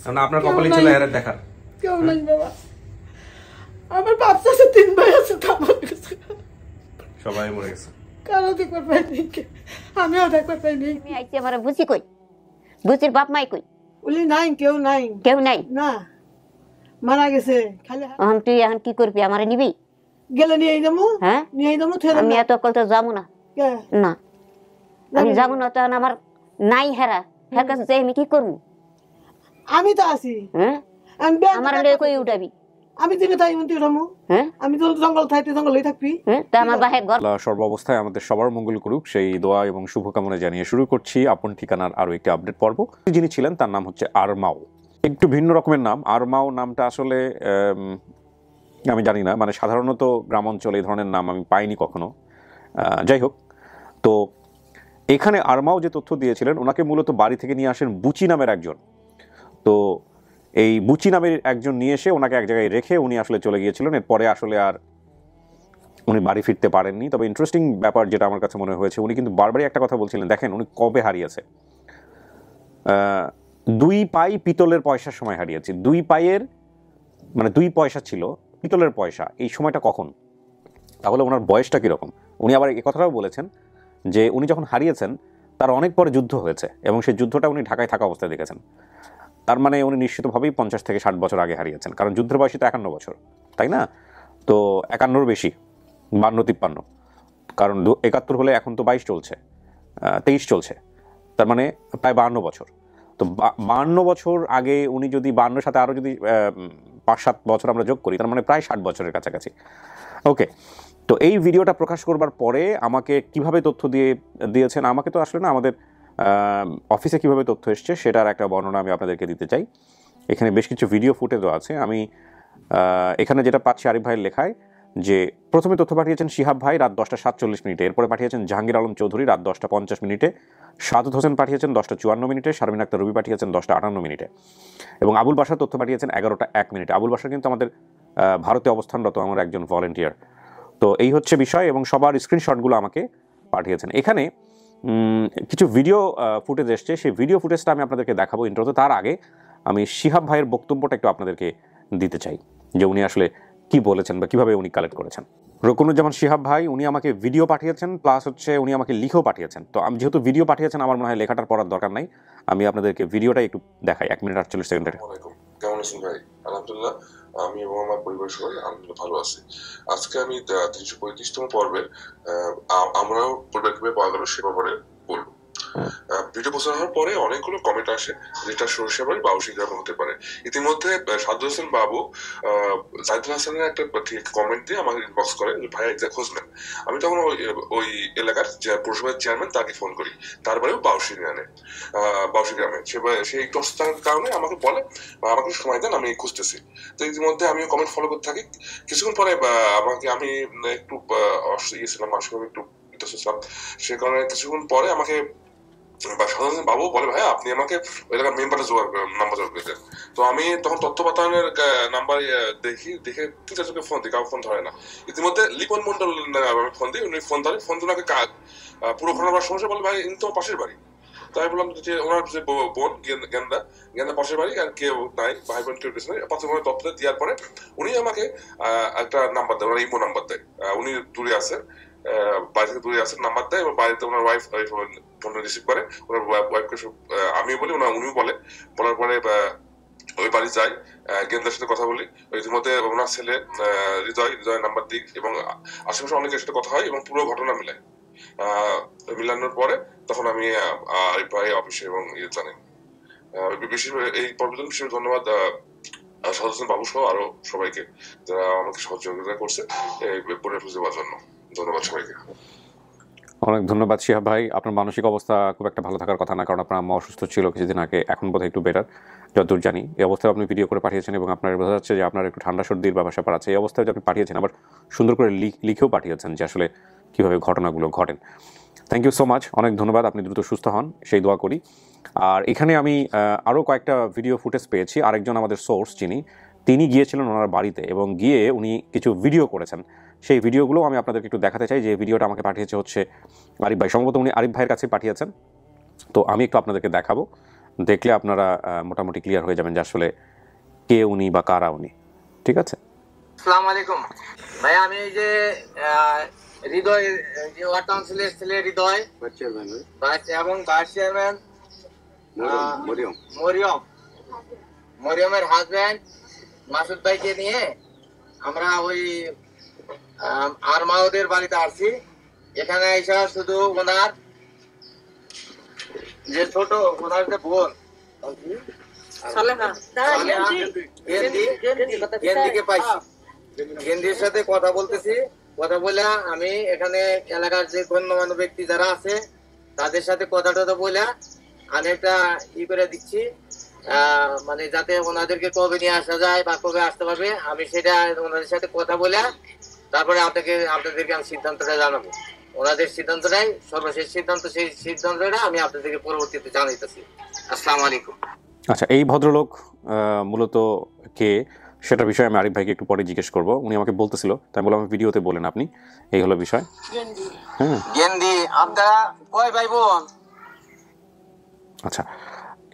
কারণ আপনার কপালে ছিল এর দেখার। কেউ নাই বাবা, আমার বাচ্চা আছে, 3 ভাই আছে, সবাই মরে গেছে, কারো দেখবার পাইনি, আমিও দেখবার পাইনি। আমি আইছি আমার বুঝি কই, বুঝির বাপ মাই কই? বলি নাই, কেউ নাই, কেউ নাই, না মারা গেছে। খালি তুই এখন কি করবি? আমারে নিবি? গেলে নিয়ে যাবো। হ্যাঁ, নিয়ে যাবো। আমি এত কল তো যাবো না, না আমি যাবো না। তখন আমার নাই হেরা, হের কাছে যাই আমি কি করবো? আমি তো আছি। হ্যাঁ, আমার কই উঠাবি? আমি দিনে তাই মন্ত্রী উঠামু। হ্যাঁ, আমি তো জঙ্গল থাকতে জঙ্গলেই থাকবি। তা আমার বাহের ঘর। সর্বাবস্থায় আমাদের সবার মঙ্গল করুক সেই দোয়া এবং শুভকামনা জানিয়ে শুরু করছি আপন ঠিকানার আরো একটি আপডেট পর্ব। যিনি ছিলেন তার নাম হচ্ছে আরমাও, একটু ভিন্ন রকমের নাম। আরমাও নামটা আসলে আমি জানি না, মানে সাধারণত গ্রাম অঞ্চলে এই ধরনের নাম আমি পাইনি কখনো। যাই হোক, তো এখানে আরমাও যে তথ্য দিয়েছিলেন, ওনাকে মূলত বাড়ি থেকে নিয়ে আসেন বুচি নামের একজন। তো এই বুচি নামের একজন নিয়ে এসে ওনাকে এক জায়গায় রেখে উনি আসলে চলে গিয়েছিলেন। এরপরে আসলে আর উনি বাড়ি ফিরতে পারেননি। তবে ইন্টারেস্টিং ব্যাপার যেটা আমার কাছে মনে হয়েছে, উনি কিন্তু বারবারই একটা কথা বলছিলেন, দেখেন উনি কবে হারিয়েছে। 2 পাই পিতলের পয়সার সময় হারিয়েছে। 2 পাইয়ের মানে 2 পয়সা ছিল পিতলের পয়সা, এই সময়টা কখন? তাহলে ওনার বয়সটা কীরকম? উনি আবার এই কথাটাও বলেছেন যে উনি যখন হারিয়েছেন তার অনেক পরে যুদ্ধ হয়েছে এবং সেই যুদ্ধটা উনি ঢাকায় থাকা অবস্থায় দেখেছেন। তার মানে উনি নিশ্চিতভাবেই 50 থেকে 60 বছর আগে হারিয়েছেন, কারণ যুদ্ধের বয়সী তো 51 বছর, তাই না? তো 51-র বেশি, 52-53, কারণ 71 হলে এখন তো 22 চলছে, 23 চলছে, তার মানে প্রায় 52 বছর। তো 52 বছর আগে উনি যদি 52-এর সাথে আরও যদি 5-7 বছর আমরা যোগ করি, তার মানে প্রায় 60 বছরের কাছাকাছি। ওকে, তো এই ভিডিওটা প্রকাশ করবার পরে আমাকে কিভাবে তথ্য দিয়েছেন, আমাকে তো আসলে না, আমাদের অফিসে কিভাবে তথ্য এসছে সেটার একটা বর্ণনা আমি আপনাদেরকে দিতে চাই। এখানে বেশ কিছু ভিডিও ফুটেজও আছে। আমি এখানে যেটা পাচ্ছি আরিফ ভাইয়ের লেখায়, যে প্রথমে তথ্য পাঠিয়েছেন শিহাব ভাই রাত 10:47, এরপরে পাঠিয়েছেন জাহাঙ্গীর আলম চৌধুরী রাত 10:50, সাদত হোসেন পাঠিয়েছেন 10:54, শারমিন আক্তার রুবি পাঠিয়েছেন 10:58, এবং আবুল বাশার তথ্য পাঠিয়েছেন 11:01। আবুল বাশার কিন্তু আমাদের ভারতে অবস্থানরত আমার একজন ভলেন্টিয়ার। তো এই হচ্ছে বিষয়, এবং সবার স্ক্রিনশটগুলো আমাকে পাঠিয়েছেন। এখানে কিছু ভিডিও ফুটেজ এসছে, সেই ভিডিও ফুটেজটা আমি আপনাদেরকে দেখাবো ইন্ট্রোতে। তার আগে আমি শিহাব ভাইয়ের বক্তব্যটা একটু আপনাদেরকে দিতে চাই, যে উনি আসলে কি বলেছেন বা কিভাবে উনি কালেক্ট করেছেন। রকুনুজ্জামান শিহাব ভাই উনি আমাকে ভিডিও পাঠিয়েছেন, প্লাস হচ্ছে উনি আমাকে লিখেও পাঠিয়েছেন। তো আমি যেহেতু ভিডিও পাঠিয়েছেন, আমার মনে হয় লেখাটার পড়ার দরকার নাই, আমি আপনাদেরকে ভিডিওটা একটু দেখাই। 1 মিনিট 48 সেকেন্ডের। কেমন আছেন ভাই? আলহামদুলিল্লাহ, আমি এবং আমার পরিবার সবাই আলহামদুলিল্লাহ ভালো আছি। আজকে আমি 335তম পর্বের আমরাও পরিবার কিভাবে পাওয়া গেল সে ব্যাপারে বলবো। ভিডিও পোস্ট হওয়ার পরে অনেকগুলো কমেন্ট আসে, যেটা সরিষাবাড়ি বাউসি গ্রামে হতে পারে। ইতিমধ্যে সাদুল হোসেন বাবু জাহিদুল হাসানের একটা কমেন্ট দিয়ে আমাকে ইনবক্স করে, ভাই একজাক্ট খোঁজ নেন। আমি তখন ওই এলাকার পৌরসভার চেয়ারম্যান তাকে ফোন করি, তারপরেও বাউসি গ্রামে সে একটু অসুস্থতার কারণে আমাকে বলে আমাকে সময় দেন, আমি খুঁজতেছি। তো ইতিমধ্যে আমিও কমেন্ট ফলো করতে থাকি। কিছুক্ষণ পরে আমি একটু ইয়েছিলাম, মানসিকভাবে একটু ছিলাম, সে কারণে কিছুক্ষণ পরে আমাকে সাধারণ বাবু বলে, ভাই আপনি আমাকে ওই এলাকার মেম্বারে নাম্বার জোগাড় করে দেন। তো আমি তখন তথ্য বাতায়নের নাম্বার দেখে 3-4 ফোন দিই, কারো ফোন ধরে না। ইতিমধ্যে লিপন মন্ডল আমি ফোন দিই, উনি ফোন ধরে, ফোন দিয়ে ওনাকে পুরো ঘটনার সমস্যা বলে, ভাই ইনি তো পাশের বাড়ি। তাই বললাম যে ওনার যে বোন গেন্দা পাশের বাড়ি, আর কেউ নাই, ভাই বোন কেউ কিছু নেই। প্রথমে তথ্য দেওয়ার পরে উনি আমাকে একটা নাম্বার দেয়, ওনার ইমো নাম্বার দেয়। উনি দূরে আছেন, বাড়ি থেকে দূরে আছেন, নাম্বার দেয়, এবং বাড়িতে ওনার ওয়াইফ ফোন রিসিভ করে, ওনার ওয়াইফকে আমি বলি, উনি বলার পরে ওই বাড়ি যাই, গেন্দার সাথে কথা বলি। ইতিমধ্যে ওনার ছেলে হৃদয় নাম্বার দিই, এবং আশেপাশে অনেকের সাথে কথা হয় এবং পুরো ঘটনা মিলাই। মিলানোর পরে তখন আমি আরিফ ভাই অফিসে এবং জানি। এই পর্যন্ত বিশেষ ধন্যবাদ সাদুল বাবু সহ আরো সবাইকে যারা আমাকে সহযোগিতা করছে এই বোনের খুঁজে পাওয়ার জন্য। ধন্যবাদ সবাইকে। অনেক ধন্যবাদ শিহাব ভাই। আপনার মানসিক অবস্থা খুব একটা ভালো থাকার কথা না, কারণ আপনার আম্মা অসুস্থ ছিল কিছুদিন আগে, এখন বোধহয় একটু বেটার যতদূর জানি। এই অবস্থায় আপনি ভিডিও করে পাঠিয়েছেন, এবং আপনার বোঝা যাচ্ছে যে আপনার একটু ঠান্ডা সর্দির ব্যাপার আছে। এই অবস্থায় যে আপনি পাঠিয়েছেন, আবার সুন্দর করে লিখেও পাঠিয়েছেন যে আসলে কীভাবে ঘটনাগুলো ঘটেন। থ্যাংক ইউ সো মাচ, অনেক ধন্যবাদ। আপনি দ্রুত সুস্থ হন সেই দোয়া করি। আর এখানে আমি আরও কয়েকটা ভিডিও ফুটেজ পেয়েছি। আরেকজন আমাদের সোর্স তিনি গিয়েছিলেন ওনার বাড়িতে, এবং গিয়ে উনি কিছু ভিডিও করেছেন। সেই ভিডিওগুলো আমি আপনাদেরকে একটু দেখাতে চাই। যে ভিডিওটা আমাকে পাঠিয়েছে হচ্ছে আরিফ ভাই, সম্ভবত উনি আরিফ ভাইয়ের কাছে পাঠিয়েছেন। তো আমি একটু আপনাদেরকে দেখাবো। দেখলে আপনারা মোটামুটি ক্লিয়ার হয়ে যাবেন যে আসলে কে উনি বা কারা উনি। ঠিক আছে? আসসালামু আলাইকুম ভাই, আমি এই যে হৃদয় যে ওয়ার্ড কাউন্সিলের ছেলে হৃদয় এবং ভাইস চেয়ারম্যান মরিয়মের হাজবেন্ড মাসুদ ভাইকে নিয়ে আমরা ওই আরমাউদের বাড়িতে আসছি। এখানে এসে শুধু ওনার যে ছোট ওনার যে বোন গেন্দিকে পাইছি, গেন্দির সাথে কথা বলতেছি। কথা বলে আমি এখানে এলাকার যে গণ্যমান্য ব্যক্তি যারা আছে তাদের সাথে কথা টথা বলে আমি একটা করে দিচ্ছি, মানে যাতে ওনাদেরকে কবে নিয়ে আসা যায় বা কবে আসতে পারবে আমি সেটা ওনাদের সাথে কথা বলে তারপরে আপনাদেরকে আমি সিদ্ধান্তটা জানাবো। ওনাদের সিদ্ধান্তটাই সর্বশেষ সিদ্ধান্ত, সেই সিদ্ধান্তটা আমি আপনাদেরকে পরবর্তীতে জানাইতেছি। আসসালামু আলাইকুম। আচ্ছা, এই ভদ্রলোক মূলত কে সেটা বিষয়ে আমি আরিফ ভাইকে একটু পরে জিজ্ঞেস করবো। উনি আমাকে বলতেছিল, তাই বললাম ভিডিওতে বলেন আপনি, এই হলো বিষয়। হ্যাঁ, গেন্দি আপনারা কয় ভাই বোন? আচ্ছা,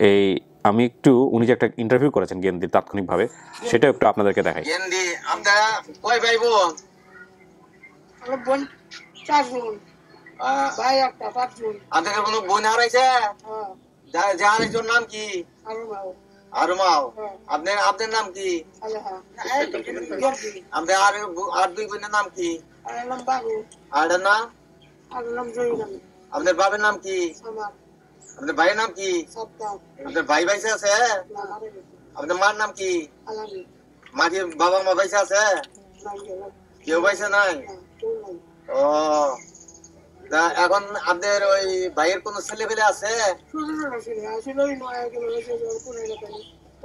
এই আমি একটু উনি যে একটা ইন্টারভিউ করেছেন গেন্দির তাৎক্ষণিকভাবে, সেটা একটু আপনাদেরকে দেখাই। গেন্দি আপনারা কয় ভাই বোন? বোন 4 জন, ভাই একটা 5 জন। আপনাদের কোনো বোন হারাইছে? জাহানের নাম কি? আরমাও। আপনার নাম কি? আপনার আর দুই বোনের নাম কি? আর নাম? আপনার বাবার নাম কি? আপনার ভাইয়ের নাম কি? আপনার ভাই বাইসে আছে? আপনার মার নাম কি? মা কি বাবা মা বাইসে আছে? কেউ বাইসে নাই? ও, এখন আপনাদের ওই ভাইয়ের কোন ছেলে পেলে আছে?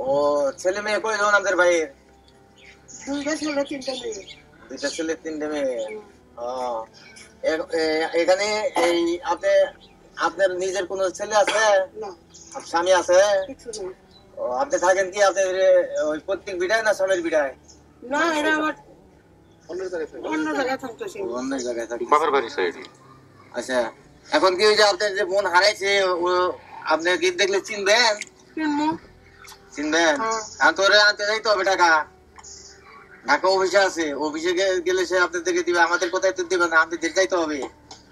ও, ছেলে মেয়ে কয়জন আপনাদের ভাইয়ের? 2টা ছেলে 3টা মেয়ে। 2টা ছেলে 3টা মেয়ে। ও, এখানে এই আপনার নিজের কোন ছেলে আছে? না। স্বামী আছে? কিছু না। ও, আপনি থাকেন কি আপনাদের ওই প্রত্যেক বিড়ায় না স্বামীর বিড়ায়? না, এটা আমার অন্য জায়গায় থাকতেছে। অন্য জায়গায় থাকে, বাবার বাড়ি সাইডে। আচ্ছা, এখন কি ওই যে আপনার যে বোন হারাইছে আপনি কি দেখলে চিনবেন? চিনবেন? তোরে আনতে যাইতে হবে টাকা, ঢাকা অফিসে আছে, অফিসে গেলে সে আপনাদেরকে দিবে, আমাদের কোথায় তো দিবে না, আপনাদের যাইতে হবে।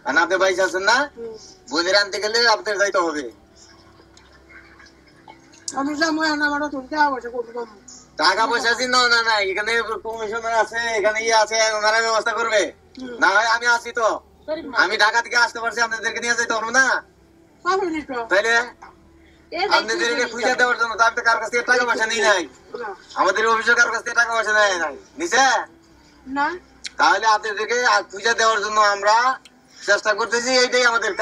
কারণ আপনি বাইসে আছেন না, বোনের আনতে গেলে আপনাদের যাইতে হবে। আমি যাবো, আমার টাকা পয়সা চিন্তা না, না এখানে কমিশনার আছে, এখানে ইয়ে আছে, ওনারা ব্যবস্থা করবে। না হয় আমি আছি তো, আমি ঢাকা থেকে আসতে পারছি, আপনাদেরকে নিয়ে যেতে পারবো না? তাইলে আপনাদেরকে খুঁজে দেওয়ার জন্য তো কার কাছ থেকে টাকা পয়সা নিই নাই, আমাদের অফিসে কার কাছ থেকে টাকা পয়সা নেয় নাই, নিছে না? তাহলে আপনাদেরকে খুঁজে দেওয়ার জন্য আমরা চেষ্টা করতেছি। এইটাই আমাদের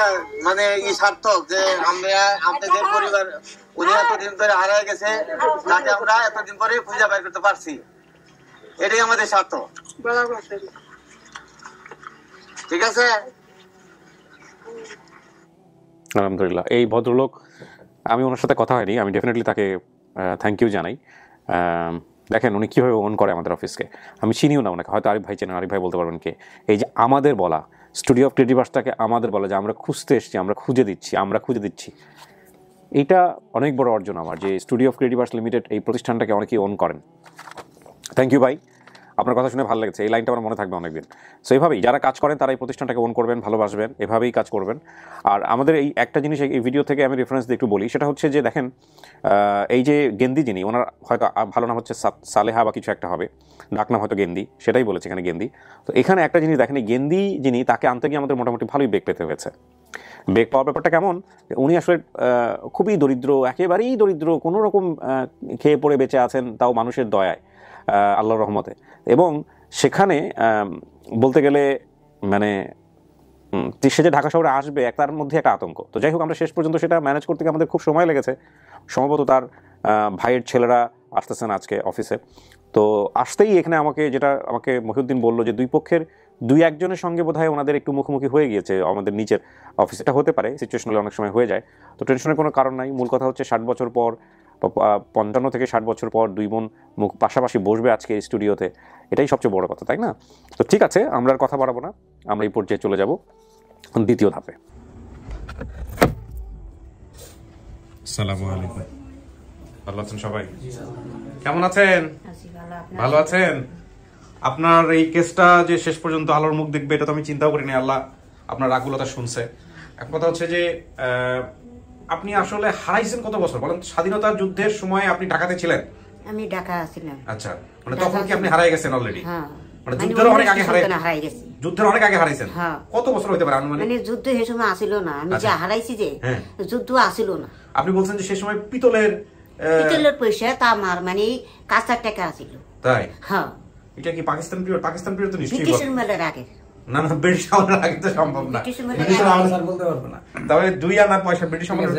মানে সার্থক যে আমরা আপনাদের পরিবার উনি এতদিন ধরে হারিয়ে গেছে, তাকে আমরা এতদিন পরে খুঁজে বের করতে পারছি, এটাই আমাদের স্বার্থ। ঠিক আছে? আলহামদুলিল্লাহ। এই ভদ্রলোক, আমি ওনার সাথে কথা হয়নি, আমি ডেফিনেটলি তাকে থ্যাংক ইউ জানাই। দেখেন উনি কীভাবে ওন করে আমাদের অফিসকে, আমি চিনিও না ওনাকে, হয়তো আরিফ ভাই চেনেন, আরিফ ভাই বলতে পারবেন কে। এই যে আমাদের বলা, স্টুডিও অফ ক্রিয়েটিভার্সটাকে আমাদের বলা যে আমরা খুঁজতে এসেছি, আমরা খুঁজে দিচ্ছি, এইটা অনেক বড় অর্জন আমার, যে স্টুডিও অফ ক্রিয়েটিভার্স লিমিটেড এই প্রতিষ্ঠানটাকে অনেকেই ওন করেন। থ্যাংক ইউ ভাই, আপনার কথা শুনে ভালো লেগেছে, এই লাইনটা আমার মনে থাকবে অনেকদিন। সো এইভাবেই যারা কাজ করেন তারা এই প্রতিষ্ঠানটাকে ওন করবেন, ভালোবাসবেন, এভাবেই কাজ করবেন। আর আমাদের এই একটা জিনিস এই ভিডিও থেকে আমি রেফারেন্স দিয়ে একটু বলি, সেটা হচ্ছে যে দেখেন এই যে গেন্দি যিনি, ওনার হয়তো ভালো নাম হচ্ছে সালেহা বা কিছু একটা হবে, ডাকনাম হয়তো গেন্দি, সেটাই বলেছে এখানে গেন্দি। তো এখানে একটা জিনিস দেখেন, এই গেন্দি যিনি, তাকে আনতে গিয়ে আমাদের মোটামুটি ভালোই বেগ পেতে হয়েছে। বেগ পাওয়ার ব্যাপারটা কেমন, উনি আসলে খুবই দরিদ্র, একেবারেই দরিদ্র, কোনো রকম খেয়ে পড়ে বেঁচে আছেন, তাও মানুষের দয়ায়, আল্লাহর রহমতে। এবং সেখানে বলতে গেলে মানে সে যে ঢাকা শহরে আসবে তার মধ্যে একটা আতঙ্ক। তো যাই হোক, আমরা শেষ পর্যন্ত সেটা ম্যানেজ করতে গিয়ে আমাদের খুব সময় লেগেছে। সম্ভবত তার ভাইয়ের ছেলেরা আসতেছেন আজকে অফিসে, তো আসতেই এখানে আমাকে মহিউদ্দিন বললো যে দুই পক্ষের 2-1 জনের সঙ্গে বোধহয় ওনাদের একটু মুখোমুখি হয়ে গিয়েছে আমাদের নিচের অফিস। এটা হতে পারে, সিচুয়েশনালি অনেক সময় হয়ে যায়, তো টেনশনের কোনো কারণ নাই। মূল কথা হচ্ছে 60 বছর পর, 55 থেকে 60 বছর পর 2 বোন পাশাপাশি বসবে আজকে এই স্টুডিওতে, এটাই সবচেয়ে বড় কথা, তাই না? তো ঠিক আছে, আমরা আর কথা বাড়াবো না, আমরা এই পর্যায়ে চলে যাব দ্বিতীয় ধাপে। আসসালামু আলাইকুম। ভালো আছেন সবাই? কেমন আছেন? ভালো আছেন? আপনার এই কেসটা যে শেষ পর্যন্ত আলোর মুখ দেখবে এটা তো আমি চিন্তাও করিনি। আল্লাহ আপনার আকুলতা শুনছে। এক কথা হচ্ছে যে আপনি আসলে হারাইছেন কত বছর বলেন? স্বাধীনতা যুদ্ধের সময় আপনি ঢাকাতে ছিলেন? আমি ঢাকা ছিলাম। আচ্ছা, মানে তখন কি আপনি হারাই গেছেন অলরেডি? হ্যাঁ, মানে যুদ্ধের অনেক আগে হারাই গেছি। যুদ্ধের অনেক আগে হারাইছেন? হ্যাঁ। কত বছর হতে পারে আনুমানিক? মানে যুদ্ধ সেই সময় আসিল না, আমি যে হারাইছি যে যুদ্ধ আসিল না। আপনি বলছেন যে সেই সময় পিতলের পয়সা তা আমার মানে কাঁচা টাকা আসিল। তাই? হ্যাঁ। এটা কি পাকিস্তান পিরিয়ড? পাকিস্তান পিরিয়ড তো নিশ্চয়ই ব্রিটিশ আমলের আগে। না না, ব্রিটিশ আমলের আগে তো সম্ভব না। ব্রিটিশ আমল স্যার বলতে পারবো না। তবে 2 আনা পয়সা ব্রিটিশ আমলের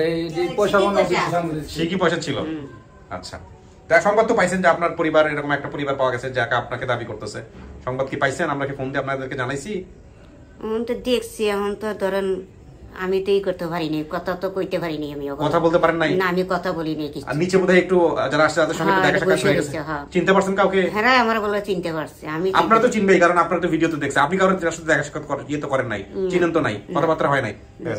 এই পয়সা বন্ধ ব্রিটিশ আমল। সে কি পয়সা ছিল? আচ্ছা, তা সংবাদ তো পাইছেন যে আপনার পরিবার এরকম একটা পরিবার পাওয়া গেছে যাকে আপনাকে দাবি করতেছে, সংবাদ কি পাইছেন? আমরা কি ফোন দিয়ে আপনাদেরকে জানাইছি? তো দেখছি, এখন তো ধরেন আমি তো করতে পারিনি, কথা তো কইতে পারিনি। আমি কথা বলতে পারেন নাই? না, আমি কথা বলিনি কিছু। আর নিচে বোধহয় একটু যারা আসছে তাদের সঙ্গে দেখা সাক্ষাৎ হয়ে গেছে। চিনতে পারছেন কাউকে? হ্যাঁ, আমার বলে চিনতে পারছে। আমি আপনারা তো চিনবেই, কারণ আপনারা তো ভিডিও তো দেখছেন। আপনি কারোর সাথে দেখা সাক্ষাৎ তো করেন নাই, চিনেন তো নাই, কথাবার্তা হয় নাই।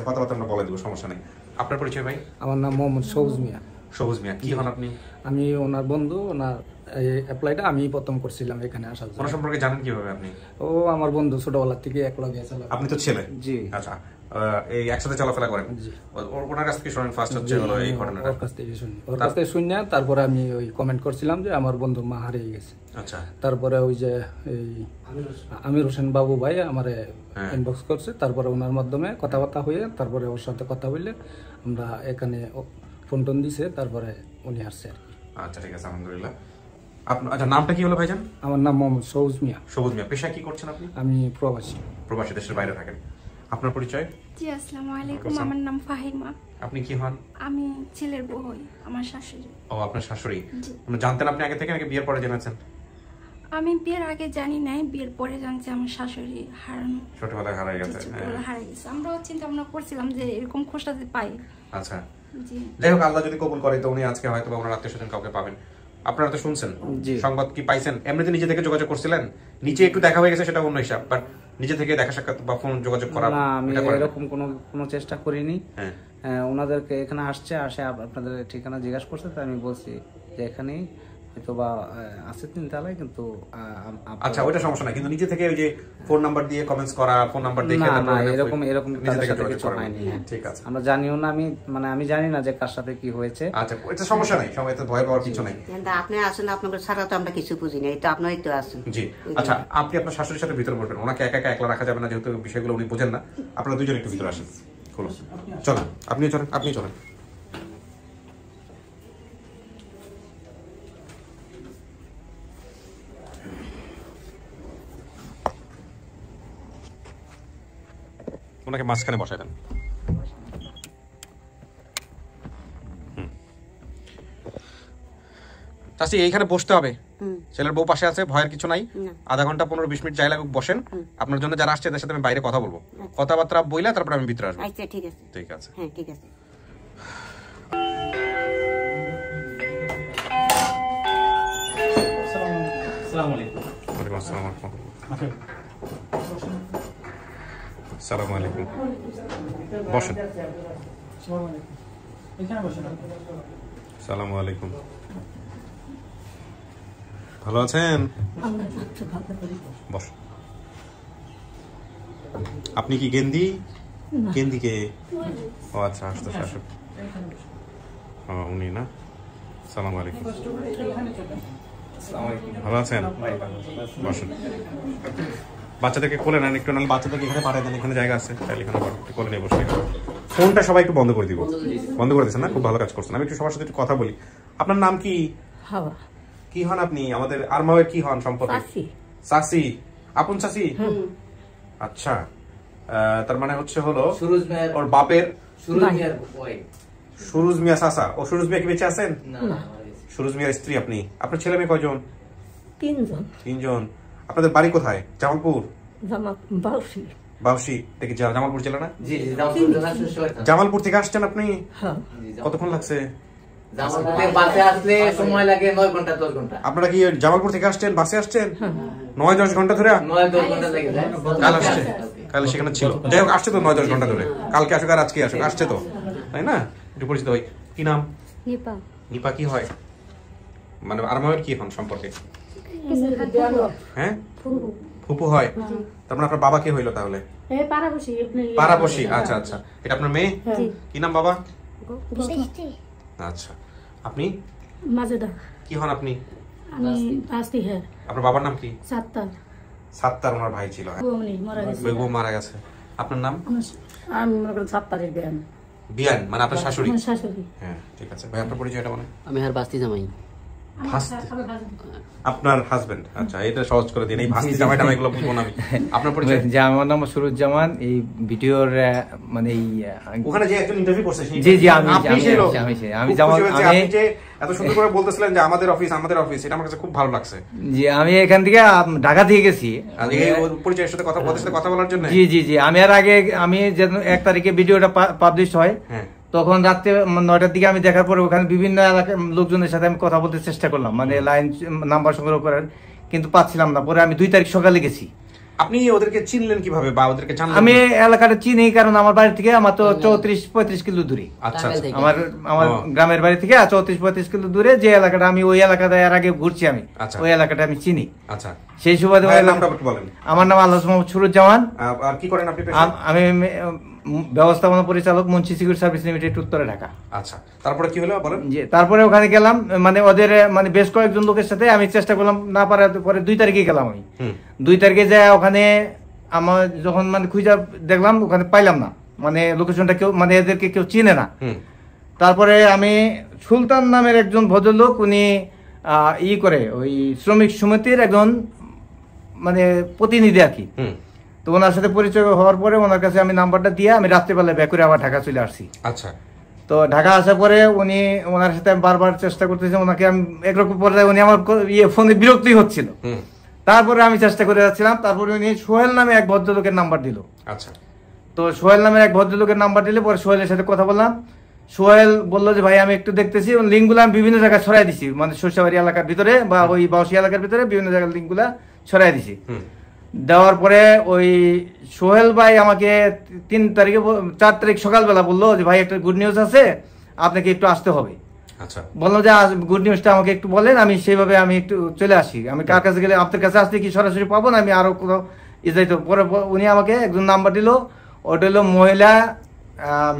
কথাবার্তা আমরা বলে দেবো, সমস্যা নেই। আপনার পরিচয় ভাই? আমার নাম মোহাম্মদ সবুজ মিয়া। সবুজ মিয়া, কি হন আপনি? আমি ওনার বন্ধু। ওনার এই অ্যাপ্লাইটা আমি প্রথম করছিলাম এখানে আসার জন্য। ওনার সম্পর্কে জানেন কিভাবে আপনি? ও আমার বন্ধু, ছোটবেলা থেকে একলগে ছিল। আপনি তো ছেলে? জি। আচ্ছা, এই একসাথে চলাফেরা করেন? জি। ওনার কাছ থেকে শুনেন ফার্স্ট হচ্ছে হলো এই ঘটনাটা? ওর কাছ থেকে শুনি। ওর কাছ থেকে শুনে তারপরে আমি ওই কমেন্ট করছিলাম যে আমার বন্ধুর মা হারিয়ে গেছে। আচ্ছা। তারপরে ওই যে এই আমির হোসেন বাবু ভাই আমারে ইনবক্স করছে, তারপরে ওনার মাধ্যমে কথাবার্তা হয়ে তারপরে ওর সাথে কথা বললে আমরা এখানে ফোন টোন দিছে, তারপরে উনি আসছে আর কি। আচ্ছা, ঠিক আছে, আলহামদুলিল্লাহ। আপনার আচ্ছা নামটা কি হলো ভাইজান? আমার নাম মোহাম্মদ সবুজ মিয়া। সবুজ মিয়া, পেশা কি করছেন আপনি? আমি প্রবাসী। প্রবাসী, দেশের বাইরে থাকেন। আপনার পরিচয়? জি, আসসালামু আলাইকুম। আমার নাম ফাহিমা। আপনি কি হন? আমি ছেলের বউ হই, আমার শাশুড়ি। ও, আপনার শাশুড়ি। জি। মানে জানতেন আপনি আগে থেকে নাকি বিয়ের পরে জেনেছেন? আমি বিয়ের আগে জানি নাই, বিয়ের পরে জানছি আমার শাশুড়ি হারানো, ছোটবেলায় হারিয়ে গেছে। হারিয়ে গেছে। আমরাও চিন্তা ভাবনা করছিলাম যে এরকম খোঁজটা পাই। আচ্ছা, জি। যাই হোক, আল্লাহ যদি কবুল করে তো উনি আজকে হয়তো ওনার আত্মীয়-স্বজন কাউকে পাবেন। আপনারা তো শুনছেন, সংবাদ কি পাইছেন? এমনিতে নিজে থেকে যোগাযোগ করছিলেন? নিচে একটু দেখা হয়ে গেছে সেটা অন্য হিসাব, বাট নিজে থেকে দেখা সাক্ষাৎ বা ফোন যোগাযোগ করা? না, আমি এরকম কোনো চেষ্টা করিনি। ওনাদেরকে এখানে আসে আপনাদের ঠিকানা জিজ্ঞাসা করছে, তো আমি বলছি যে এখানেই হয়তো বা আছে 3 তলায়, কিন্তু আচ্ছা, ওইটা সমস্যা নাই, কিন্তু নিজে থেকে ওই যে ফোন নাম্বার দিয়ে কমেন্টস করা, ফোন নাম্বার দেখে না, এরকম নিজে থেকে যোগাযোগ কিছু করা হয়নি। ঠিক আছে, আমরা জানিও না। আমি জানি না যে কার সাথে কি হয়েছে। আচ্ছা, এটা সমস্যা নাই, সময়তে ভয় পাওয়ার কিছু নাই। আপনি আসেন, আপনাকে ছাড়া তো আমরা কিছু বুঝি না, তো আপনারই তো আসেন। জি। আচ্ছা, আপনি আপনার শাশুড়ির সাথে ভিতরে বসবেন, ওনাকে একা একা একলা রাখা যাবে না, যেহেতু বিষয়গুলো উনি বোঝেন না। আপনারা দুজন একটু ভিতরে আসেন। চলেন, আপনি চলেন, আপনি চলেন। ওনাকে মাঝখানে বসাই দেন। চাচি, এইখানে বসতে হবে। ছেলের বউ পাশে আছে, ভয়ের কিছু নাই। আধা ঘন্টা 15-20 মিনিট যাই লাগুক বসেন। আপনার জন্য যারা আসছে তাদের সাথে আমি বাইরে কথা বলবো, কথাবার্তা বইলা তারপর আমি ভিতরে আসবো। আচ্ছা, ঠিক আছে। ঠিক আছে। হ্যাঁ, ঠিক আছে। আসসালামু আলাইকুম। ওয়ালাইকুম আসসালাম। আসসালামু আলাইকুম। বসেন। আসসালামু আলাইকুম। ভালো আছেন? বসেন। আপনি কি গেন্দি? গেন্দিকে? ও আচ্ছা, আসতে আসুন। উনি না? আসসালামু আলাইকুম। ভালো আছেন? বসেন। বাচ্চাদেরকে কোলে নেন একটু, নাহলে বাচ্চাদেরকে এখানে পাঠিয়ে দেন, এখানে জায়গা আছে, তাহলে এখানে কোলে নিয়ে বসে। ফোনটা সবাই একটু বন্ধ করে দিব। বন্ধ করে দিচ্ছেন না? খুব ভালো কাজ করছেন। আমি একটু সবার সাথে একটু কথা বলি। আপনার নাম কি? হাওয়া। কি হন আপনি? আমাদের আরমাওয়ের কি হন সম্পর্কে? চাচি। আপন চাচি? আচ্ছা, তার মানে হচ্ছে হলো ওর বাপের সুরুজ মিয়া চাচা। ও সুরুজ মিয়া কি বেঁচে আছেন? সুরুজ মিয়ার স্ত্রী আপনি। আপনার ছেলে মেয়ে কয়জন? 3 জন। আপনাদের বাড়ি কোথায়? জামালপুর? বাউসি। বাউসি থেকে জামালপুর জেলা না? জামালপুর থেকে আসছেন আপনি? কতক্ষণ লাগছে? আপনারা কি জামালপুর থেকে আসছেন? বাসে আসছেন? 9-10 ঘন্টা ধরে? কাল আসছে? কাল সেখানে ছিল। যাই হোক, আসছে তো 9-10 ঘন্টা ধরে। কালকে আসুক আর আজকে আসুক, আসছে তো, তাই না? একটু পরিচিত হই। কি নাম? নিপা। নিপা কি হয়? মানে আরমায়ের কি এখন সম্পর্কে? হ্যাঁ, ফুপু হয়। তার মানে আপনার বাবা কে হইলো তাহলে? পাড়াবসী। আচ্ছা আচ্ছা, এটা আপনার মেয়ে? কি নাম বাবা? আচ্ছা, আপনি? মাজেদা। কি হন আপনি? আমি বাস্তি হ্যাঁ। আপনার বাবার নাম কি? সাত্তার। সাত্তার ওনার ভাই ছিল। বেগম মারা গেছে। আপনার নাম? আমি মনে করি সাত্তারের বিয়ান। বিয়ান মানে আপনার শাশুড়ি? শাশুড়ি। হ্যাঁ ঠিক আছে ভাই, আপনার পরিচয়টা বলেন। আমি আর বাস্তি জামাই। আপনার হাজবেন্ড? আচ্ছা, এটা সহজ করে দিন, এই ভাস্তি জামাইটা এগুলো বুঝবো না আমি। আপনার পরিচয়? যে আমার নাম সুরুজ্জামান। এই ভিডিওর মানে এই ওখানে যে একজন ইন্টারভিউ করছে, জি জি আমি জামান। আপনি যে এত সুন্দর করে বলতেছিলেন যে আমাদের অফিস, এটা আমার কাছে খুব ভালো লাগছে। জি, আমি এখান থেকে ঢাকা থেকে গেছি পরিচয়ের সাথে কথা বলার জন্য। জি জি জি, আমি আর আগে আমি যে 1 তারিখে ভিডিওটা পাবলিশ হয়, তখন রাত্রে 9টার দিকে আমি দেখার পরে ওখানে বিভিন্ন এলাকার লোকজনের সাথে আমি কথা বলতে চেষ্টা করলাম, মানে লাইন নাম্বার সংগ্রহ করার, কিন্তু পাচ্ছিলাম না। পরে আমি 2 তারিখ সকালে গেছি। আপনি ওদেরকে চিনলেন কিভাবে বা ওদেরকে জানলেন? আমি এলাকাটা চিনি, কারণ আমার বাড়ি থেকে আমার তো 34-35 কিলো দূরে। আচ্ছা, আমার গ্রামের বাড়ি থেকে 34-35 কিলো দূরে যে এলাকাটা, আমি ওই এলাকাটা এর আগে ঘুরছি, আমি ওই এলাকাটা আমি চিনি। আচ্ছা, সেই সুবাদে আমার নাম আল্লাহ মোহাম্মদ সুরুজ্জামান। আর কি করেন আপনি? আমি ব্যবস্থাপনা পরিচালক, মুন্সি সিকিউরিটি সার্ভিস লিমিটেড, উত্তরে ঢাকা। আচ্ছা, তারপরে কি হলো বলেন? জি, তারপরে ওখানে গেলাম, মানে ওদের মানে বেশ কয়েকজন লোকের সাথে আমি চেষ্টা করলাম, না পারার পরে 2 তারিখে গেলাম আমি। 2 তারিখে যায় ওখানে আমার যখন মানে খুঁজে দেখলাম, ওখানে পাইলাম না, মানে লোকেশনটা কেউ, মানে এদেরকে কেউ চিনে না। তারপরে আমি সুলতান নামের একজন ভদ্রলোক, উনি করে ওই শ্রমিক সমিতির একজন মানে প্রতিনিধি আর কি। তো ওনার সাথে পরিচয় হওয়ার পরে ওনার কাছে আমি নাম্বারটা দিয়ে আমি রাত্রেবেলা ব্যাক করে আবার ঢাকা চলে আসছি। আচ্ছা, তো ঢাকা আসার পরে উনি, ওনার সাথে আমি বারবার চেষ্টা করতেছি, ওনাকে আমি একরকম পর্যায়ে উনি আমার ফোনে বিরক্তই হচ্ছিল। তারপরে আমি চেষ্টা করে যাচ্ছিলাম, তারপরে উনি সোহেল নামে এক ভদ্রলোকের নাম্বার দিল। আচ্ছা, তো সোহেল নামের এক ভদ্রলোকের নাম্বার দিলে পরে সোহেলের সাথে কথা বললাম। সোহেল বললো যে ভাই আমি একটু দেখতেছি, লিঙ্কগুলো আমি বিভিন্ন জায়গায় ছড়াই দিছি, মানে সরষাবাড়ি এলাকার ভিতরে বা ওই বাউসি এলাকার ভিতরে বিভিন্ন জায়গায় লিঙ্কগুলা ছড়াই দিছি। দেওয়ার পরে ওই সোহেল ভাই আমাকে 4 তারিখ সকালবেলা বললো যে ভাই একটা গুড নিউজ আছে, আপনাকে একটু আসতে হবে। আচ্ছা, বললো যে গুড নিউজটা আমাকে একটু বলেন, আমি সেইভাবে আমি একটু চলে আসি। আমি কার কাছে গেলে, আপনার কাছে আসতে কি সরাসরি পাবো না, আমি আরো কোথাও যাইতো। পরে উনি আমাকে একজন নাম্বার দিল, ওটা হলো মহিলা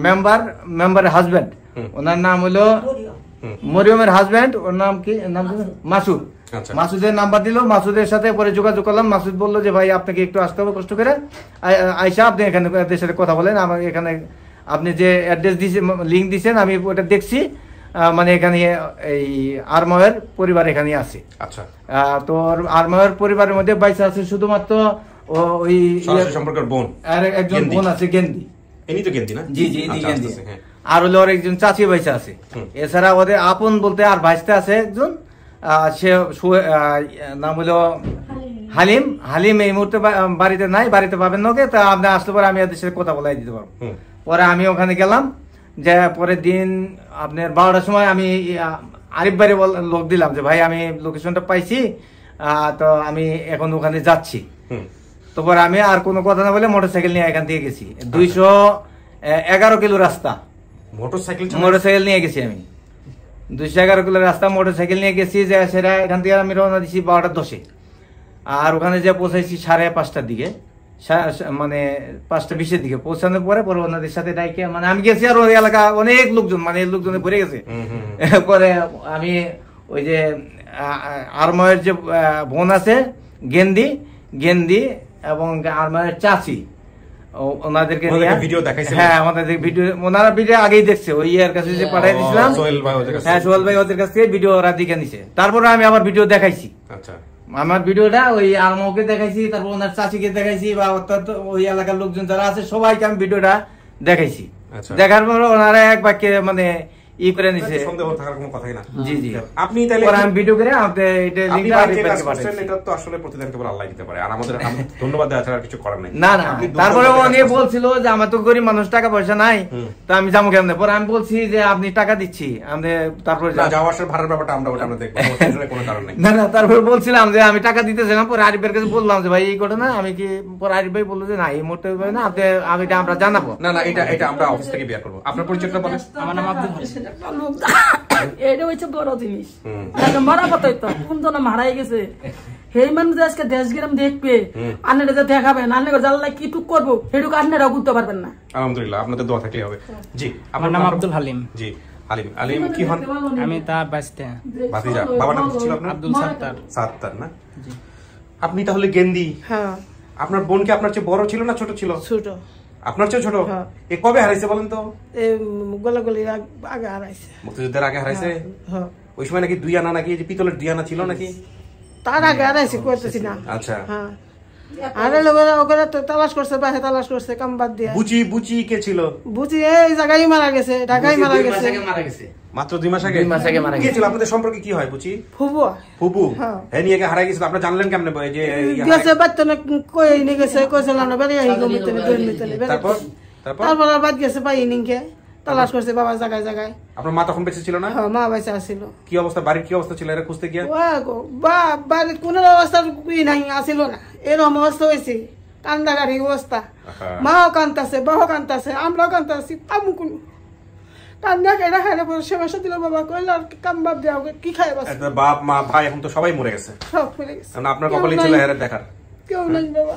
মেম্বারের হাজব্যান্ড, ওনার নাম হলো মরিয়মের হাজব্যান্ড, ওর নাম কি, নাম মাসুদ। মাসুদের নাম্বার দিল, মাসুদের সাথে পরে যোগাযোগ করলাম। মাসুদ বললো যে ভাই আপনাকে একটু আসতে হবে কষ্ট করে, আইসা আপনি এখানে এদের সাথে কথা বলেন। আমার এখানে আপনি যে অ্যাড্রেস দিয়েছেন, লিঙ্ক দিয়েছেন, আমি ওটা দেখছি, মানে এখানে এই আরমায়ের পরিবার এখানে আছে। আচ্ছা, তো আরমায়ের পরিবারের মধ্যে বাইসা আছে শুধুমাত্র ওই সম্পর্কের বোন, আর একজন বোন আছে গেন্দি। ইনি তো গেন্দি না? জি জি, ইনি গেন্দি। আর হলো আর একজন চাচি বাইসা আছে। এছাড়া ওদের আপন বলতে আর ভাইস্তে আছে একজন, সে নাম হলো হালিম। হালিম এই মুহূর্তে বাড়িতে নাই, বাড়িতে পাবেন না ওকে। তা আপনি আসলে পরে আমি ওদের সাথে কথা বলাই দিতে পারবো। পরে আমি ওখানে গেলাম, যে পরের দিন আপনার 12টার সময় আমি আরিফ ভাইরে লোক দিলাম যে ভাই আমি লোকেশনটা পাইছি, তো আমি এখন ওখানে যাচ্ছি। তো পরে আমি আর কোনো কথা না বলে মোটরসাইকেল নিয়ে এখান থেকে গেছি। 211 কিলো রাস্তা মোটরসাইকেল নিয়ে গেছি আমি। 211 কিলো রাস্তা মোটরসাইকেল নিয়ে গেছি, যে সেটা এখান থেকে আমি রওনা দিচ্ছি 12টার 10-এ। আর ওখানে যে পৌঁছাইছি 5:30টার দিকে, মানে 5:20-এর দিকে পৌঁছানোর পরে ওনাদের সাথে ডাইকে, মানে আমি গেছি আর ওই এলাকা অনেক লোকজন, মানে লোকজনে ভরে গেছে। পরে আমি ওই যে আরমায়ের যে বোন আছে গেন্দি এবং আরমায়ের চাচি, ওনাদেরকে ভিডিও দেখাইছে। হ্যাঁ, আমাদের ভিডিও, ওনারা ভিডিও আগেই দেখছে, ওই এর কাছে যে পাঠাই দিয়েছিলাম। হ্যাঁ, সোহেল ভাই ওদের কাছ থেকে ভিডিও ওরা দেখে নিছে। তারপরে আমি আবার ভিডিও দেখাইছি। আচ্ছা, আমার ভিডিওটা ওই আরমাকে দেখাইছি, তারপর ওনার চাচিকে দেখাইছি, বা অর্থাৎ ওই এলাকার লোকজন যারা আছে সবাইকে আমি ভিডিওটা দেখাইছি। দেখার পর ওনারা এক বাক্যে মানে ই করে নিছে, সন্দেহ থাকার কোনো কথাই না। জি জি, আপনি তাহলে আমি ভিডিও করে আপনি এটা লিংকটা পাঠাচ্ছেন। এটা তো আসলে প্রতিদিন কেবল আল্লাহ দিতে পারে, আর আমাদের ধন্যবাদ দেওয়া ছাড়া কিছু করার নাই। না না, তারপরে উনি বলছিল যে আমার তো গরিব মানুষ, টাকা পয়সা নাই, তো আমি যাবো কেমনে। পরে আমি বলছি যে আপনি টাকা দিচ্ছি, আমি তারপরে যাওয়া আসার ভাড়ার ব্যাপারটা আমরা দেখবো, কোনো কারণ নাই। না না, তারপরে বলছিলাম যে আমি টাকা দিতেছিলাম। পরে আরিফের কাছে বললাম যে ভাই এই ঘটনা, আমি কি, পরে আরিফ ভাই বললো যে না এই মুহূর্তে না, আপনি আমি আমরা জানাবো। না না, এটা আমরা অফিস থেকে বিয়ার করবো। আপনার পরিচয়টা বলেন। আমার নাম আব্দুল এটা হচ্ছে বড় জিনিস মরা কথা তো কোন জন মারাই গেছে সেই মানুষ আজকে দেশ গ্রাম দেখবে আন্নারা যে দেখাবেন আন্নারা জানলা কি টুক করবো সেটুকু আন্নারা বুঝতে পারবেন না। আলহামদুলিল্লাহ, আপনাদের দোয়া থাকলে হবে। জি, আমার নাম আব্দুল হালিম। জি, হালিম। হালিম কি হন? আমি তার ভাতিজা। ভাতিজা। বাবার নাম কি ছিল আপনার? আব্দুল সাত্তার। সাত্তার না? জি। আপনি তাহলে গেন্দি? হ্যাঁ। আপনার বোন কি আপনার চেয়ে বড় ছিল না ছোট ছিল? ছোট। আপনার চেয়ে ছোট? এ কবে হারাইছে বলেন তো? গোলাগুলির আগে হারাইছে। মুক্তিযুদ্ধের আগে হারাইছে? ওই সময় নাকি 2 আনা নাকি, যে পিতলের 2 আনা ছিল নাকি? তার আগে হারাইছে কইতেছি না। আচ্ছা। হ্যাঁ। আরে লোকেরা ওখানে তো তালাশ করছে, বাসে তালাশ করছে, কাম বাদ দিয়ে। বুচি, বুচি কে ছিল? বুচি এই জায়গায় মারা গেছে, ঢাকায় মারা গেছে। মাত্র 2 মাস আগে? 2 মাস আগে মারা গেছে। কে ছিল আপনাদের সম্পর্কে কি হয় বুচি? ফুবু। ফুবু? হ্যাঁ, নিয়ে হারাই গেছে। আপনি জানলেন কেমনে যে গেছে বাচ্চা না কই নিয়ে গেছে, কইছিল না বেরিয়ে আই গমিতে দুই তারপর তারপর বাদ গেছে পাই নিকে তালাশ করছে বাবা জায়গায় জায়গায়। আপনার মা তখন বেঁচে ছিল না? হ্যাঁ, মা বেঁচে ছিল। কি অবস্থা, বাড়ির কি অবস্থা ছিল এরা খুঁজতে গিয়া? বাড়ির কোন অবস্থা নাই আসিল না, এরকম অবস্থা হয়েছে কান্দাগাড়ি অবস্থা। মাও কান্দাছে, বাবা কান্দাছে, আমরাও কান্দাছি, পাবো কোন কান্দা কেনা খাই না সেবাসা দিল বাবা কইল আর কাম বাপ দেওয়া কি খাই বাস। বাপ মা ভাই এখন তো সবাই মরে গেছে। সব মরে গেছে। আপনার কপালে ছিল এর দেখার কেউ নাই বাবা।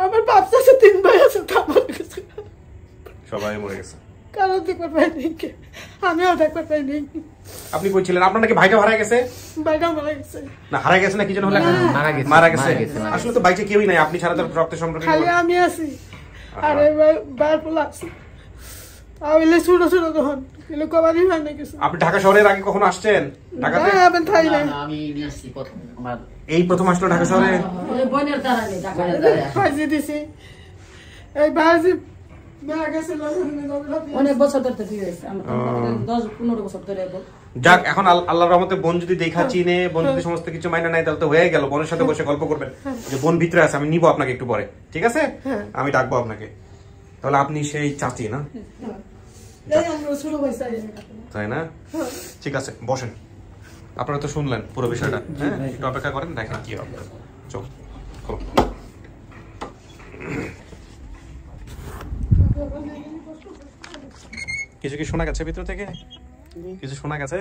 আমার বাপ চাষে 3 ভাই আছে, তা মরে গেছে, সবাই মরে গেছে। কারণ দেখতে পাইনি, আমিও দেখতে পাইনি। আপনি কই ছিলেন? আপনার নাকি ভাইটা হারাই গেছে? ভাইটা মারা গেছে না, হারাই গেছে না কি যেন হলো? মারা গেছে। আসলে তো বাইকে কেউই নাই, আপনি ছাড়া তো রক্তের সম্পর্ক খালি আমি আছি। আরে ভাই পোলা আছে, আইলে ছোট ছোট তখন এলে কবারই হয় না কিছু। আপনি ঢাকা শহরের আগে কখনো আসছেন? ঢাকাতে আমি নিয়েছি প্রথম, আমার এই প্রথম আসলো ঢাকা শহরে। এই বনের দ্বারা নেই ঢাকা ফাইজি দিছি। এই বাজি অনেক বছর ধরে বিয়ে হয়েছে, আমার 10-15 বছর ধরে। যাক, এখন আল্লাহর রহমতে বোন যদি দেখা চিনে, বোন যদি সমস্ত কিছু মাইনা নাই, তাহলে তো হয়ে গেল। বোনের সাথে বসে গল্প করবেন যে বোন ভিতরে আছে, আমি নিব আপনাকে একটু পরে, ঠিক আছে? আমি ডাকবো আপনাকে। তাহলে আপনি সেই চাচি না? তাই না? ঠিক আছে, বসেন। আপনারা তো শুনলেন পুরো বিষয়টা। হ্যাঁ, একটু অপেক্ষা করেন, দেখেন কি হবে। চল কিছু কি শোনা গেছে ভিতর থেকে? কিছু শোনা গেছে?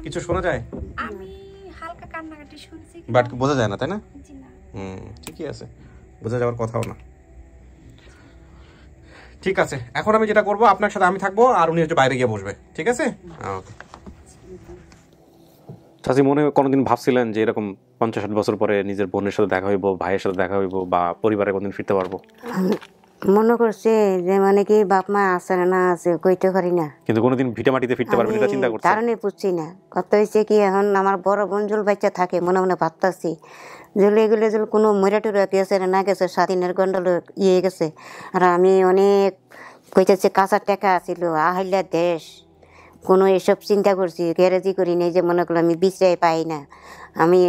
কিছু শোনা যায়? আমি হালকা কান্নাকাটি শুনছি, বাট বোঝা যায় না, তাই না? জি না। ঠিকই আছে, বোঝা যাওয়ার কথাও না। ঠিক আছে, এখন আমি যেটা করবো, আপনার সাথে আমি থাকবো, আর উনি হচ্ছে বাইরে গিয়ে বসবে, ঠিক আছে? চাচি, মনে কোনোদিন ভাবছিলেন যে এরকম 50-60 বছর পরে নিজের বোনের সাথে দেখা হইব, ভাইয়ের সাথে দেখা হইব, বা পরিবারে কোনদিন ফিরতে পারবো? মনে করছে যে মানে কি বাপ মা আছে না আছে কইতে পারি না, কিন্তু কোনোদিন ভিটে মাটিতে ফিরতে পারবেন এটা চিন্তা করছেন? কারণে বুঝছি না। কত হয়েছে কি, এখন আমার বড় বোন জল বাচ্চা থাকে, মনে মনে ভাবতাছি জলে এগুলো জল কোনো ময়রাটুরা গেছে না গেছে, স্বাধীনের গন্ডল ইয়ে গেছে। আর আমি অনেক কইতেছে কাঁচা টাকা আছিল, আহিলা দেশ, কোনো এসব চিন্তা করছি, গ্যারেজি করি নেই যে মনে করলাম আমি বিশ্রাই পাই না। আমি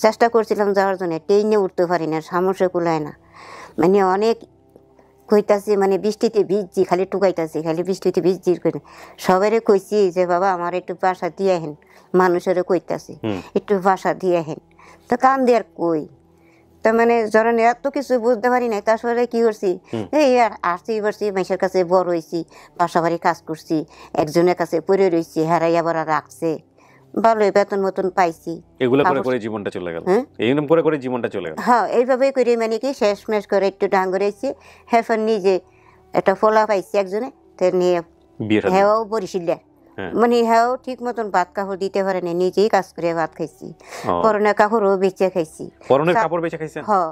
চেষ্টা করছিলাম যাওয়ার জন্য, ট্রেনে উঠতে পারি না, সামসে কুলায় না, মানে অনেক কইতাছি, মানে বৃষ্টিতে ভিজছি, খালি টুকাইতাছি, খালি বৃষ্টিতে ভিজছি। সবাইরে কইছি যে বাবা আমার একটু বাসা দিয়ে হেন, মানুষেরও কইতাছি একটু বাসা দিয়ে হেন, তো কান দেওয়ার কই। তো মানে ধরেন এত কিছু বুঝতে পারি না। তারপরে কি করছি, এই আসছি বাড়ছি, মাইসের কাছে বড় হয়েছি, বাসা বাড়ি কাজ করছি, একজনের কাছে পড়ে রয়েছি, হারাই আবার রাখছে, ভালো বেতন মতন পাইছি। এগুলো করে করে জীবনটা চলে গেল, এইরকম করে করে জীবনটা চলে গেল। হ্যাঁ, এইভাবে করে মানে কি শেষমেশ করে একটু ডাঙ্গরেছি। হেফার নিজে একটা ফলা পাইছি একজনে, নিয়ে হেও বরিশিল্লা, মানে হেও ঠিক মতন ভাত কাপড় দিতে পারে না, নিজেই কাজ করে ভাত খাইছি, পরনের কাপড়ও বেঁচে খাইছি। পরনের কাপড় বেঁচে খাইছেন? হ্যাঁ,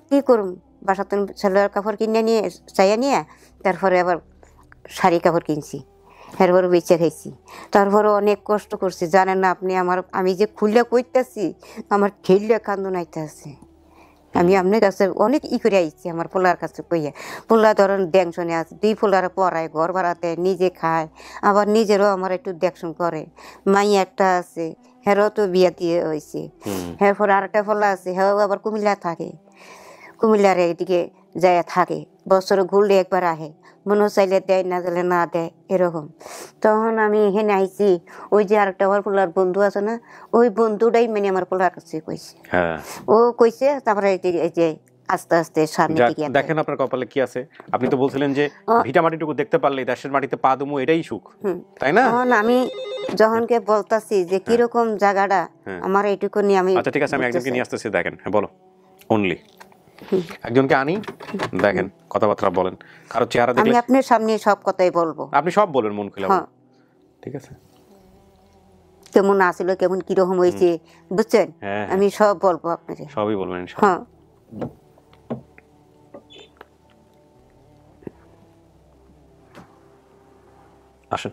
কি করুম, বাসাতন ছেলের কাপড় কিনে নিয়ে চাইয়া নিয়ে তারপরে আবার শাড়ি কাপড় কিনছি, এরপর বেঁচে খাইছি। তারপরে অনেক কষ্ট করছি, জানেন না আপনি, আমি যে খুললে কইতাছি, আমার ঠেললে কান্দন আইতে আছে। আমি আপনার কাছে অনেক করে আইছি, আমার পোলার কাছে কইয়া, পোলা ধরেন দেখশনে আছে, 2 পোলারে পড়ায়, ঘর ভাড়াতে, নিজে খায়, আবার নিজেরও আমার একটু দেখশন করে। মাই একটা আছে, হেরও তো বিয়া দিয়ে হয়েছে, এরপর আরেকটা পোলা আছে, হেও আবার কুমিল্লা থাকে, কুমিল্লার এদিকে যায় থাকে, বছর ঘুরলে একবার আহে, মনে চাইলে দেয়, না দিলে না দেয়, এরকম। তখন আমি এখানে আইছি, ওই যে আরেকটা আমার পোলার বন্ধু আছে না, ওই বন্ধুটাই মানে আমার পোলার কাছে কইছে, ও কইছে। তারপরে এই যে আস্তে আস্তে সামনে যাক, দিকে দেখেন আপনার কপালে কি আছে। আপনি তো বলছিলেন যে ভিটা মাটিটুকু দেখতে পারলে দেশের মাটিতে পা দুমু, এটাই সুখ, তাই না? এখন আমি যখনকে বলতাছি যে কিরকম জায়গাটা আমার এইটুকু নিয়ে আমি আচ্ছা ঠিক আছে, আমি একজনকে নিয়ে আসতেছি, দেখেন। হ্যাঁ বলো, অনলি একজনকে আনি, দেখেন কথাবার্তা বলেন, কারো চেহারা আমি দেখলে আপনার সামনে সব কথাই বলবো, আপনি সব বলবেন মন খুলে, ঠিক আছে? কেমন আসিল, কেমন কিরকম হয়েছে, বুঝছেন? আমি সব বলবো আপনাকে, সবই বলবেন ইনশাআল্লাহ। হ্যাঁ আসেন,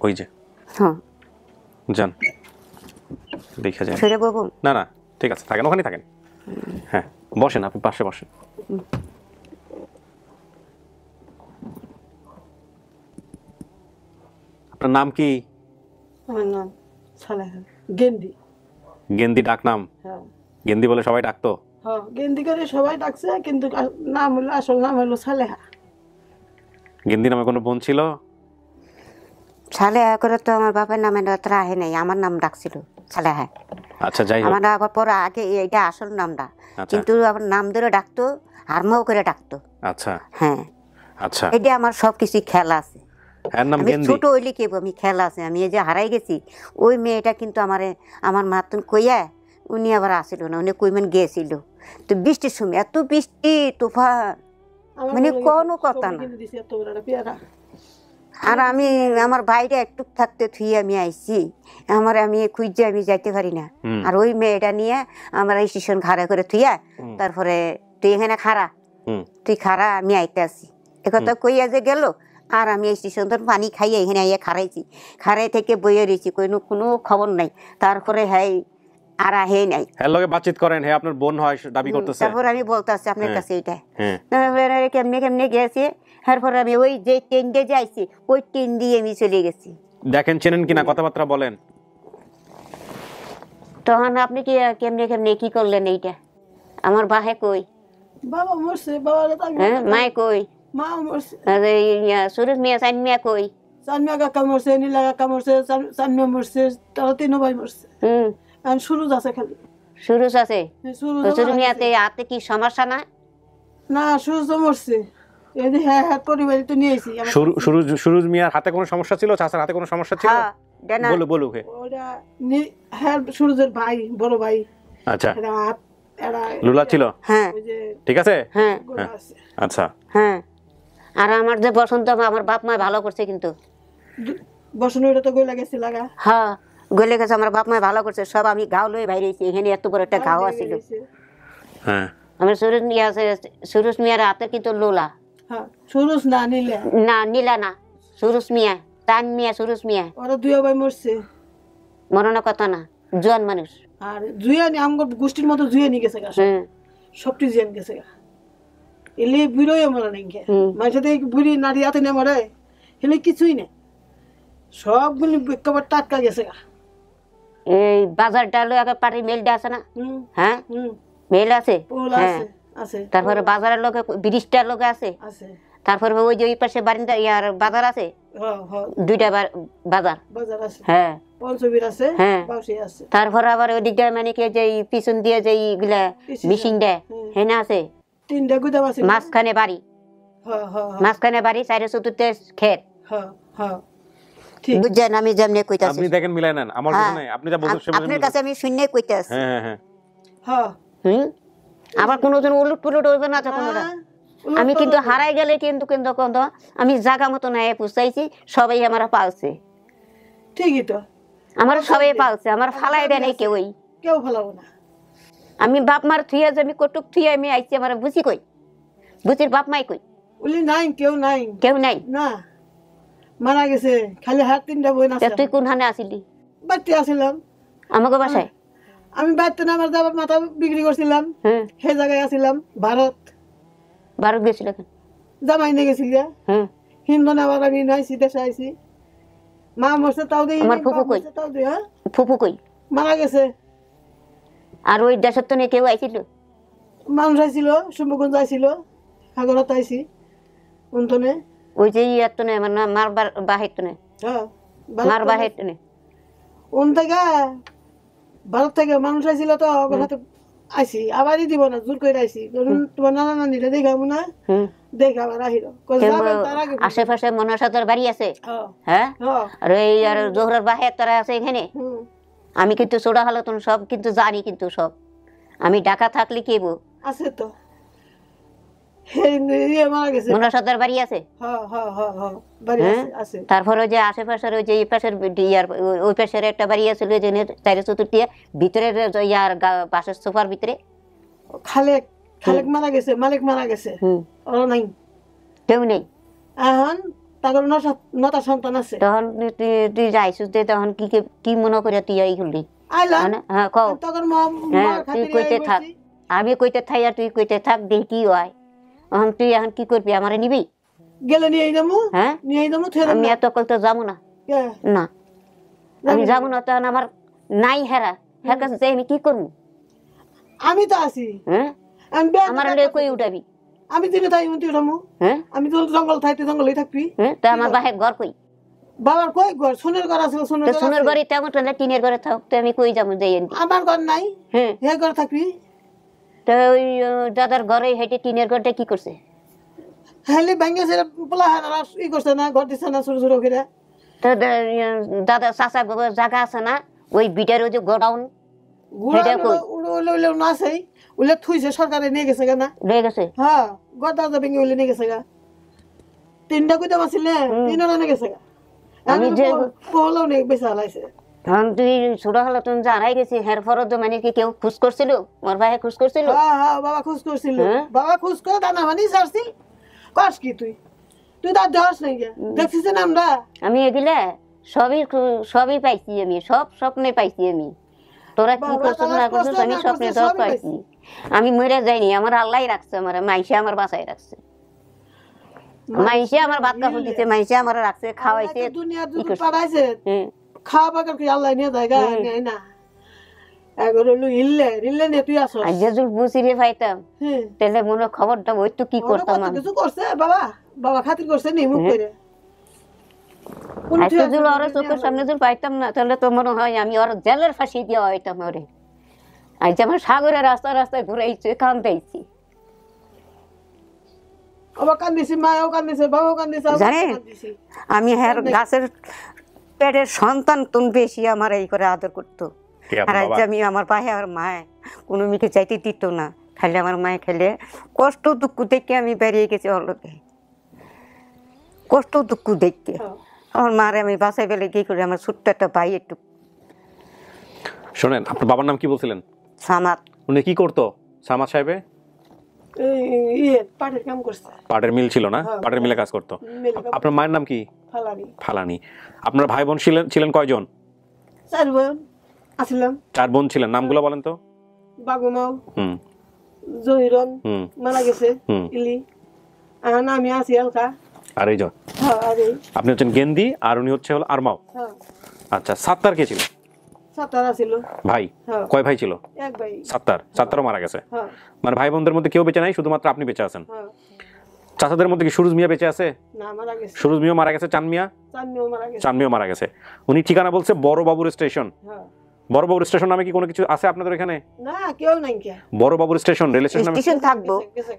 ওই যে হ্যাঁ যান, দেখে যান। সেটা বলবো না না ঠিক আছে, থাকেন ওখানেই থাকেন। হ্যাঁ বসেন, আপনি পাশে বসেন। আপনার নাম কি? আমার নাম সালেহা গেন্দি। গেন্দি ডাক নাম? হ্যাঁ গেন্দি বলে সবাই ডাকতো? হ্যাঁ গেন্দি করে সবাই ডাকছে, কিন্তু নাম হলো, আসল নাম হলো সালেহা। গেন্দি নামে কোনো বোন ছিল? সালেহা করে তো আমার বাবার নামে রাহে নাই, আমার নাম ডাকছিল সালেহা। আচ্ছা যাই হোক, আমার আবার পরে আগে এটা আসল নামটা, কিন্তু আমার নাম ধরে ডাকতো, হারমাও করে ডাকতো। আচ্ছা হ্যাঁ আচ্ছা, এটা আমার সবকিছু খেলা আছে। এর নাম আমি গেন্দি? ছোট হইলে কি আমি খেলা আছে, আমি এই যে হারাই গেছি, ওই মেয়েটা কিন্তু আমার মাতুন কইয়া উনি আবার আসিল না, উনি কইমেন গিয়েছিল। তো বৃষ্টির সময় এত বৃষ্টি তুফান, মানে কোনো কথা না। আর আমি আমার বাইরে একটু থাকতে থুই আমি আইছি, আমি খুঁজে আমি যাইতে পারি না। আর ওই মেয়েটা নিয়ে আমার স্টেশন খাড়া করে থুইয়া, তারপরে তুই এখানে খাড়া, তুই খাড়া, আমি আইতে আসি, একথা কইয়া যে গেল। আর আমি স্টেশন ধর পানি খাইয়া এখানে আইয়া খাড়াইছি, খাড়াই থেকে বইয়ে রয়েছি, কোনো খবর নাই। তারপরে হ্যাঁ আর আহে নাই, হ্যাঁ লগে বাতচিত করেন, হ্যাঁ আপনার বোন হয় দাবি করতেছে। তারপর আমি বলতেছি আপনার কাছে এইটা, তারপরে কেমনে কেমনে গেছে। তারপরে আমি ওই যে ট্রেন দিয়ে যাইছি, ওই ট্রেন দিয়ে আমি চলে গেছি। দেখেন চেনেন কিনা, কথাবার্তা বলেন। তখন আপনি কি কেমনে কেমনে কি করলেন এইটা? আমার বাহে কই? বাবা মরছে, বাবা মায় কই? মা মরছে। সুরজ মিয়া, চান মিয়া কই? চান মিয়া কাকা মরছে, নীলা কাকা মরছে, চান মিয়া মরছে, তারা তিন ভাই মরছে। আর সুরজ আছে খালি। সুরজ আছে? সুরজ মিয়াতে হাতে কি সমস্যা না? না সুরজ তো মরছে, পরিবারে তো নিয়েছি। সুরজ মিয়ার হাতে কোনো সমস্যা ছিল? চাচার হাতে কোনো সমস্যা ছিল? বলো বলো। সুরজের ভাই, বড় ভাই। আচ্ছা, লুলা ছিল? হ্যাঁ ঠিক আছে। হ্যাঁ আচ্ছা হ্যাঁ। আর আমার যে বসন্ত, আমার বাপ মা ভালো করছে, কিন্তু বসন্ত ওইটা তো গলে গেছে লাগা। হ্যাঁ গলে গেছে, আমার বাপ মা ভালো করছে সব। আমি গাও লয়ে বাইরেছি, এখানে এত বড় একটা গাও আছিল। হ্যাঁ আমার সুরজ মিয়া আছে, সুরজ মিয়ার হাতে কিন্তু লোলা। সুরজ না নীলা? না নীলা না, সুরজ মিয়া, তান মিয়া, সুরজ মিয়া। ওরা দুই ভাই মরছে। মরণের কথা না, জোয়ান মানুষ। আর জুয়ানি আমগো গোষ্ঠীর মতো জুয়ানি গেছে গা, সবটি জুয়ান গেছে গা। এলে বুড়োই মরা নাই, মানুষের বুড়ি নারী হাতে নে মরে, এলে কিছুই না, সবগুলি একেবারে টাটকা গেছে গা। এই বাজারটা লগে পাটি মেলটা আছে না? হ্যাঁ মেল আছে। তারপরে বাজারের লগে ব্রিজটার লগে আছে। তারপরে ওই যে ওই পাশে বারিন্দা ইয়ার বাজার আছে, দুইটা বাজার। হ্যাঁ পঞ্চবীর আছে, বাউসি আছে। তারপরে আবার ওই দিকটা মানে কি যে পিছন দিয়ে যে এইগুলা মিশিংটা হেনা আছে, তিনটা গুদাম আছে, মাঝখানে বাড়ি। মাঝখানে বাড়ি, চাইরে চতুর্থে ক্ষেত। বুঝছেন আমি যেমনি কইতাছি? আপনি দেখেন মিলাই নেন, আমার কথা নাই, আপনি যা বলছেন আপনার কাছে আমি শুনে কইতাছি। হ্যাঁ হ্যাঁ হ্যাঁ। আবার কোনোজন উলট পুলট হইবে না তখন ওরা। আমি কিন্তু হারাই গেলে কিন্তু কিন্তু আমি জায়গা মতো নাই পুষাইছি, সবাই আমার পালছে। ঠিকই তো, আমার সবাই পালছে, আমার ফালাই দেয় নাই কেউই, কেউ ফালাবো না। আমি বাপ মার থুইয়া যে আমি কটুক থুইয়া আমি আইছি, আমার বুঝি কই? বুঝির বাপ মাই কই? বলি নাই, কেউ নাই, কেউ নাই না, মারা গেছে। খালি হাত তিনটা বই না। তুই কোন হানে আসিলি? বাড়িতে আসিলাম, আমাকে বাসায়। আমি বাড়িতে না, আমার যাবার মাথা বিক্রি করছিলাম, সেই জায়গায় আসিলাম। ভারত গেছিল জামাই নিয়ে গেছিল, হিন্দন আবার আমি নাইছি, দেশে আইছি। মা মরছে তাও দিই, আমার ফুফু কই? তাও দিই। ফুফু কই? মারা গেছে। আর ওই দেশের তো কেউ আইছিল? মানুষ আইছিল, শুম্ভগঞ্জ আইছিল, সাগরত আইছি উন্তনে। ওই যে ইয়ার তো আমার নাম মারবার বাহির তো মার বাহির তো উন থেকে ভারত থেকে মানুষ আইছিল, তো হাতে আইসি আবারই দিব না জোর করে আইসি ধরুন তোমার নানা নানিটা দেখাবো না দেখে আবার আহিরো তার আগে আশেপাশে মনসাদের বাড়ি আছে হ্যাঁ আর এই আর জোহরের বাহে তারা আছে এখানে আমি কিন্তু ছোড়া হলো তুমি সব কিন্তু জানি কিন্তু সব আমি ঢাকা থাকলে কি বো আছে তো মারা গেছে মনসাদের বাড়ি আছে তারপরে যে আশেপাশের ওই যে এই পাশের ওই পাশের একটা বাড়ি আছে চারি চতুর্থিয়া ভিতরে ইয়ার বাসের সোফার ভিতরে খালেক খালেক মারা গেছে মালিক মারা গেছে ও নাই কেউ নেই এখন তারপর নটা সন্তান আছে তখন তুই যাইছিস তখন কি কি মনে করে তুই এই করলি হ্যাঁ কও তুই কইতে থাক আমি কইতে থাই আর তুই কইতে থাক দেখি কি হয় এখন তুই এখন কি করবি আমারে নিবি গেলে নিয়ে যাবো হ্যাঁ নিয়ে যাবো আমি এত কল তো যাবো না না আমি যাবো না তখন আমার নাই হেরা হের কাছে যাই আমি কি করবো আমি তো আছি হ্যাঁ আমার কই উঠাবি আমি দিনে তাই তুই উঠামু হ্যাঁ আমি তো জঙ্গল থাইতে জঙ্গলেই থাকবি তা আমার বাহে ঘর কই বাবার কই ঘর সোনের ঘর আছে সোনের ঘরে তেমন তাহলে টিনের ঘরে থাক তো আমি কই যাবো যাই আমার ঘর নাই হ্যাঁ হে ঘর থাকবি তো ওই দাদার ঘরে হেঁটে টিনের ঘরটা কি করছে হেলি ভাঙ্গে সেটা পোলা হারা ই করছে না ঘর দিছে না ছোট ছোট করে তো দাদা চাচা গোবর জায়গা আছে না ওই বিটার ওই যে গোডাউন সেটা কই উলে না আছে উলে থুইছে সরকারে নিয়ে গেছে না নিয়ে গেছে হ্যাঁ ঘর দাদা ভেঙে উলে নিয়ে গেছে গা তিনটা কইতে মাসিলে তিনটা নিয়ে গেছে গা আমি যে পোলাও নিয়ে বেচা লাইছে তখন তুই ছোট হলো তুমি জানাই গেছি হের ফরত মানে কি কেউ খুশ করছিল মোর ভাই খুশ করছিল হ্যাঁ বাবা খুশ করছিল বাবা খুশ করে দানা মানে ছাড়ছিল কস কি তুই তুই তার দেওয়াস নাই দেখছিস না আমরা আমি এগুলা সবই পাইছি আমি সব স্বপ্নে পাইছি আমি তোরা কি করছিস না করছিস আমি স্বপ্নে সব পাইছি আমি মরে যাইনি আমার আল্লাহ রাখছে আমার মাইসে আমার বাঁচাই রাখছে মাইসে আমার ভাত কাপড় দিতে মাইসে আমার রাখছে খাওয়াইছে দুনিয়া দুটো পাড়াইছে খাওয়া কি আল্লাহ নিয়ে যায় গা নেই না এগোর ইল্লে নিয়ে তুই আসো আজ যদি বুঝিয়ে পাইতাম তাহলে মনে খবরটা ওই তো কি করতাম আমি কিছু করছে বাবা বাবা খাতির করছে নি মুখ করে আজকে যদি ওর চোখের সামনে যদি পাইতাম না তাহলে তো মনে হয় আমি ওর জেলের ফাঁসি দিয়ে হইতাম ওরে আজ আমার সাগরের রাস্তায় ঘুরাইছে কান্দাইছি কান্দিছি মাও কান্দিছে বাবাও কান্দিছে জানেন আমি হ্যাঁ গাছের পেটের সন্তান তুমি বেশি আমার এই করে আদর করতো আর আজ আমি আমার পায়ে আমার মায় কোনো মেয়েকে চাইতে দিত না খালি আমার মায়ে খেলে কষ্ট দুঃখ দেখে আমি বেরিয়ে গেছি ওর লোকে কষ্ট দুঃখ দেখতে আমার মারে আমি বাসায় পেলে কি করি আমার ছোট্ট একটা ভাই একটু শোনেন আপনার বাবার নাম কি বলছিলেন সামাদ উনি কি করতো সামাদ সাহেবে পাটের মিল ছিল না পাটের মিলে কাজ করতো আপনার মায়ের নাম কি ফালানি আপনার ভাই বোন ছিলেন কয়জন চার বোন ছিলেন নামগুলো বলেন তো বাগুমাও জহিরন মারা গেছে ইলি আমি আছি আলকা আর এই জন আপনি হচ্ছেন গেন্দি আর উনি হচ্ছে হলো আরমাও আচ্ছা সাত্তার কে ছিল ভাই কয় ভাই ছিল এক ভাই সাত্তারও মারা গেছে মানে ভাই বোনদের মধ্যে কেউ বেঁচে নাই শুধুমাত্র আপনি বেঁচে আছেন চাচাদের মধ্যে কি সুরুজ মিয়া বেঁচে আছে সুরুজ মিয়া মারা গেছে চান মিয়া মারা গেছে উনি ঠিকানা বলছে বড় বাবুর স্টেশন বড় বাবুর স্টেশন নামে কি কোনো কিছু আছে আপনাদের এখানে না কেউ নাই বড় বাবুর স্টেশন রেল স্টেশন থাকবো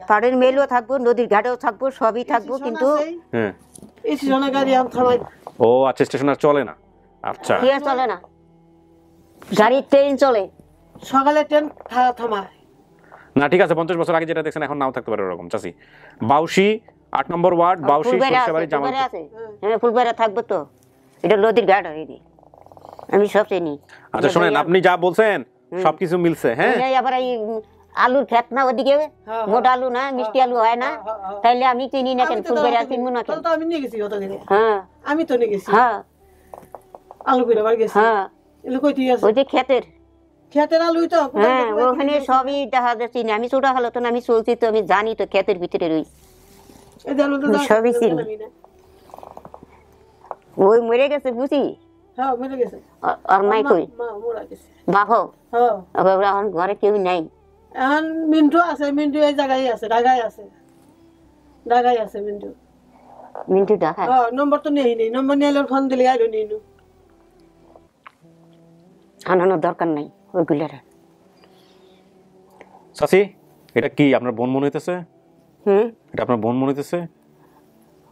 পাড়ের মেলও থাকবো নদীর ঘাটও থাকবো সবই থাকবো কিন্তু হ্যাঁ স্টেশনে গাড়ি আর থামাই ও আচ্ছা স্টেশন আর চলে না আচ্ছা কি আর চলে না গাড়ি ট্রেন চলে সকালে ট্রেন থামায় না ঠিক আছে 50 বছর আগে যেটা দেখছেন এখন নাও থাকতে পারে এরকম চাচি বাউশি 8 নম্বর ওয়ার্ড বাউশি সরকারি জামাল হ্যাঁ ফুলবাড়ি থাকবো তো এটা নদীর ঘাট হইনি আমি সব চিনি আচ্ছা শুনেন আপনি যা বলছেন সবকিছু মিলছে হ্যাঁ আবার এই আলুর ক্ষেত না ওদিকে মোটা আলু না মিষ্টি আলু হয় না তাইলে আমি চিনি না কেন ফুলবাড়ি চিনবো না কেন আমি নিয়ে গেছি হ্যাঁ আমি তো নিয়ে গেছি হ্যাঁ আলু কইরা বাড়ি গেছি হ্যাঁ এলো কইতে আছে ওই যে ক্ষেতের আলু তো হ্যাঁ ওখানে সবই দেখা যাচ্ছে না আমি ছোট হলো তো আমি চলছি তো আমি জানি তো ক্ষেতের ভিতরে রই সবই চিনি ওই মরে গেছে বুঝি হ্যাঁ মরে গেছে আর মাই কই মরা গেছে বাপও হ্যাঁ এখন ঘরে কেউ নাই এখন মিন্টু আছে মিন্টু এই জায়গায় আছে ঢাকায় আছে মিন্টু ঢাকায় হ্যাঁ নম্বর তো নেই নম্বর নিয়ে ফোন দিলে আইলো নিনু আনানোর দরকার নাই ওইগুলার চাচি এটা কি আপনার বোন মনে হইতেছে? এটা আপনার বোন মনে হইতেছে?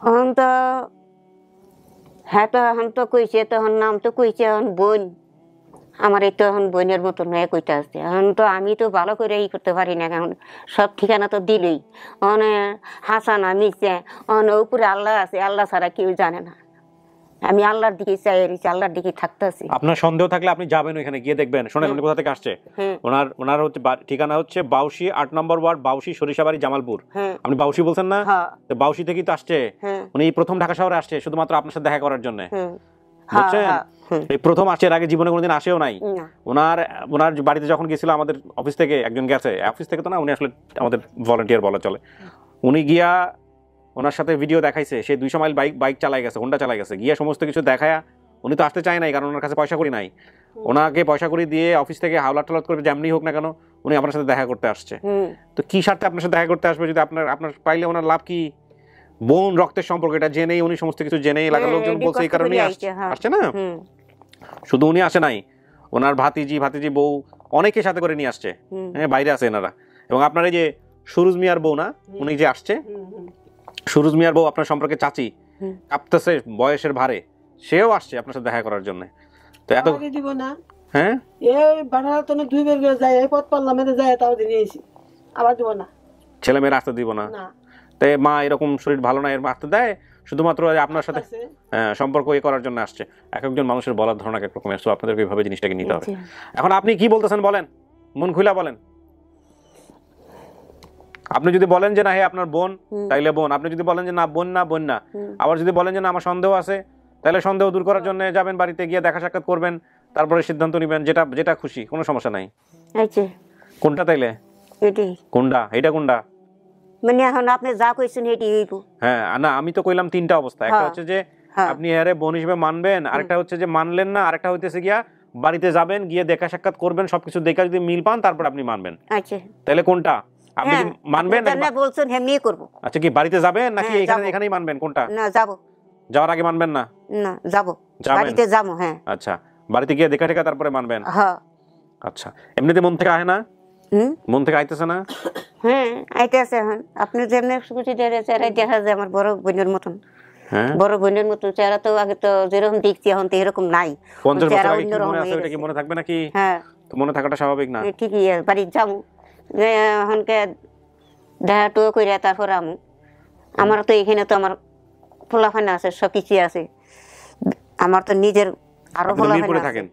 এখন তো হ্যাঁ তো এখন তো কইছে, তখন নাম তো কইছে এখন বোন। আমার এই তো এখন বোনের মতন হয়ে কইতে আসছে। এখন তো আমি তো ভালো করে ই করতে পারি না, এখন সব ঠিকানা তো দিলই। অনে হাসানা মিশে অন উপরে আল্লাহ আছে, আল্লাহ ছাড়া কেউ জানে না। আমি আল্লাহর দিকে চাই রয়েছি, আল্লাহর দিকে থাকতেছি। আপনার সন্দেহ থাকলে আপনি যাবেন ওইখানে গিয়ে দেখবেন। শোনেন উনি কোথা থেকে আসছে। ওনার হচ্ছে ঠিকানা হচ্ছে বাউসি 8 নম্বর ওয়ার্ড, বাউসি সরিষাবাড়ি, জামালপুর। আপনি বাউসি বলছেন না? তো বাউসি থেকেই তো আসছে উনি। প্রথম ঢাকা শহরে আসছে শুধুমাত্র আপনার সাথে দেখা করার জন্য, বুঝছেন? এই প্রথম আসছে, এর আগে জীবনে কোনোদিন আসেও নাই। ওনার বাড়িতে যখন গেছিল আমাদের অফিস থেকে একজন গেছে, অফিস থেকে তো না, উনি আসলে আমাদের ভলান্টিয়ার বলা চলে। উনি গিয়া ওনার সাথে ভিডিও দেখাইছে, সে 200 মাইল বাইক চালাই গেছে, হোন্ডা চালাই গেছে, গিয়ে সমস্ত কিছু দেখায়া উনি তো আসতে চায় নাই, কারণ ওনার কাছে পয়সা করি নাই। ওনাকে পয়সা করি দিয়ে অফিস থেকে হাওলাত টালাত করে যেমনি হোক না কেন উনি আপনার সাথে দেখা করতে আসছে। তো কি স্বার্থে আপনার সাথে দেখা করতে আসবে? যদি আপনার পাইলে ওনার লাভ কি? বোন রক্তের সম্পর্ক, এটা জেনেই উনি সমস্ত কিছু জেনেই এলাকার লোকজন বলছে এই কারণেই আসছে না। শুধু উনি আসে নাই, ওনার ভাতিজি বউ অনেকের সাথে করে নিয়ে আসছে। হ্যাঁ, বাইরে আছে এনারা। এবং আপনার এই যে সুরুজ মিয়ার বউ না, উনি যে আসছে, সুরুজ মিয়ার বউ আপনার সম্পর্কে চাচি, কাঁপতেছে বয়সের ভারে, সেও আসছে আপনার সাথে দেখা করার জন্য। তো এত দিব না। হ্যাঁ, এই বাড়ার তো 2 বের করে যায়, এই পথ পার্লামেন্টে যায়, তাও দিয়েছি, আবার দিব না। ছেলে মেয়েরা আসতে দিব না। তাই মা এরকম শরীর ভালো না, এর আসতে দেয় শুধুমাত্র আপনার সাথে সম্পর্ক করার জন্য আসছে। এক একজন মানুষের বলার ধারণা এক রকমের, তো আপনাদেরকে এইভাবে জিনিসটাকে নিতে হবে। এখন আপনি কি বলতেছেন বলেন, মন খুলা বলেন। আপনি যদি বলেন যে না হে আপনার বোন, তাইলে বোন। আপনি যদি বলেন যে না বোন না, বোন না। আবার যদি বলেন যে না আমার সন্দেহ আছে, তাহলে সন্দেহ দূর করার জন্য যাবেন, বাড়িতে গিয়ে দেখা সাক্ষাৎ করবেন, তারপরে সিদ্ধান্ত নেবেন, যেটা খুশি, কোনো সমস্যা নাই। কোনটা তাইলে? কোনটা? এটা কোনটা? মানে এখন আপনি যা কইছেন এটি হইব। হ্যাঁ, না আমি তো কইলাম 3টা অবস্থা। একটা হচ্ছে যে আপনি আরে বোন হিসেবে মানবেন, আরেকটা হচ্ছে যে মানলেন না, আরেকটা হইতেছে গিয়া বাড়িতে যাবেন, গিয়ে দেখা সাক্ষাৎ করবেন, সবকিছু দেখা যদি মিল পান তারপর আপনি মানবেন। আচ্ছা, তাহলে কোনটা আপনি মানবেন? না বলছেন এমনিই করব। আচ্ছা, কি বাড়িতে যাবেন নাকি এখানেই মানবেন? কোনটা? না, যাব। যাওয়ার আগে মানবেন না? না, যাব, বাড়িতে যাব। হ্যাঁ, আচ্ছা, বাড়িতে গিয়ে দেখা টেকা তারপরে মানবেন। হ্যাঁ, আচ্ছা। এমনিতে মন থেকে আহে না? মন থেকে আইতেছে না? হ্যাঁ, আইতেছে। এখন আপনি যেমন সুকুচি দেখা যায় আমার বড় বোনের মতন। বড় বোনের মতন চেহারা তো আগে তো যেরকম দেখছি এখন তো এরকম নাই। 50 বছর আগে কি মনে আছে, এটা কি মনে থাকবে নাকি? হ্যাঁ, তো মনে থাকাটা স্বাভাবিক না? ঠিকই। বাড়ি যাবো, এখনকে দেখা টুকু করে তারপর আমু। আমার তো এখানে তো আমার ফোলাফানা আছে, সবকিছু আছে। আমার তো নিজের আরো ফোলাফানা আছে।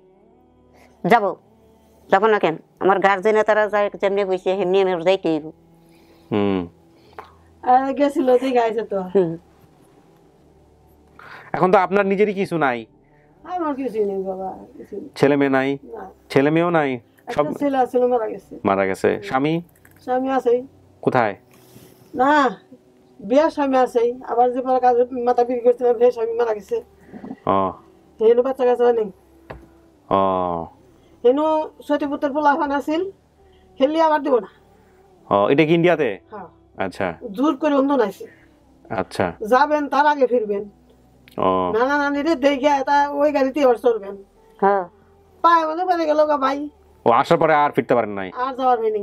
যাবো না কেন? আমার গার্জেনে তারা যায়, যেমনি কইছে সেমনি আমি যাইতে হইব। গেছিল তো। এখন তো আপনার নিজেরই কিছু নাই। আমার কিছু নেই বাবা, ছেলে মেয়ে নাই? ছেলে মেয়েও নাই? সব ছেলে ছিল মারা গেছে। স্বামী আছে কোথায়? না, বিয়ার স্বামী আছে, আবার যে কাজ মাথা বিক্রি করছিল সে স্বামী মারা গেছে। হেনু বাচ্চা কাছে নেই। হেনু সতীপুত্র পোলাফান আছিল, খেলি আবার দিব না। এটা কি ইন্ডিয়াতে? আচ্ছা, জোর করে অন্ধ নাইছে। আচ্ছা, যাবেন তার আগে ফিরবেন। নানা নানিরে দেখে এটা ওই গাড়িতে চলবেন। পায়ে বলে বেড়ে গেল গা ভাই। আসার পরে আর ফিরতে পারেন নাই? আর যাওয়ার মিনিং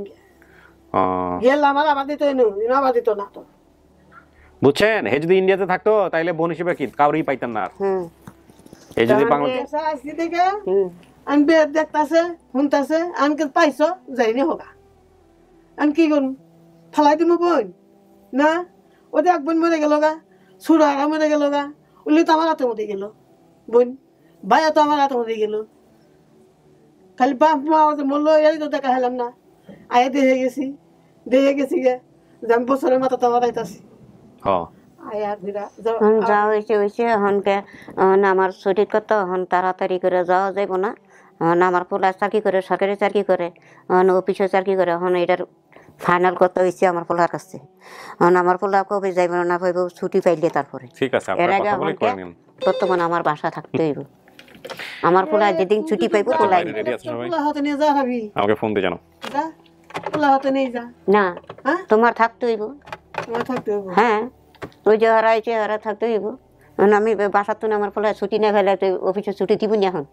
গেলাম, আর আবার দিত আবার দিত না। তো বুঝছেন, হে যদি ইন্ডিয়াতে থাকতো তাইলে বোন হিসেবে কি কাউরেই পাইতেন না। এই যদি বাংলাদেশে আসছি দেখে আমি বেদ দেখতাছে শুনতাছে, আমি পাইছ যাইনি হোগা, আমি কি করুন? ফালাই দিব বোন না? ওদের এক বোন মরে গেল গা, সুরারা মরে গেল গা, উনি তো আমার হাতের মধ্যে গেল। বোন ভাইয়া তো আমার হাতের মধ্যে গেল। খালি বাপ মা মরলো, এই তো দেখা হেলাম না। আয়া দেখে গেছি গে যে আমি বছরের মাথা তো আমার আইতাছি। যা হয়েছে এখনকে আমার ছুটির কথা, এখন তাড়াতাড়ি করে যাওয়া যাইব না। আমার পোলা চাকরি করে, সরকারি চাকরি করে, অফিসে চাকরি করে। এখন এটার ফাইনাল কথা হয়েছে আমার পোলার কাছে। এখন আমার পোলা কবে যাইব না পাইব, ছুটি পাইলে তারপরে। এর আগে বর্তমানে আমার বাসা থাকতে হইব। আমার পোলা যেদিন ছুটি পাইব পোলাই আমাকে ফোন দিয়ে জানো। না, তোমার থাকতে হইব। হ্যাঁ, ওই যে হারাইছে হারা থাকতে হইব। আমি বাসার তো আমার পোলা ছুটি না ফেলে অফিসে ছুটি দিব না। এখন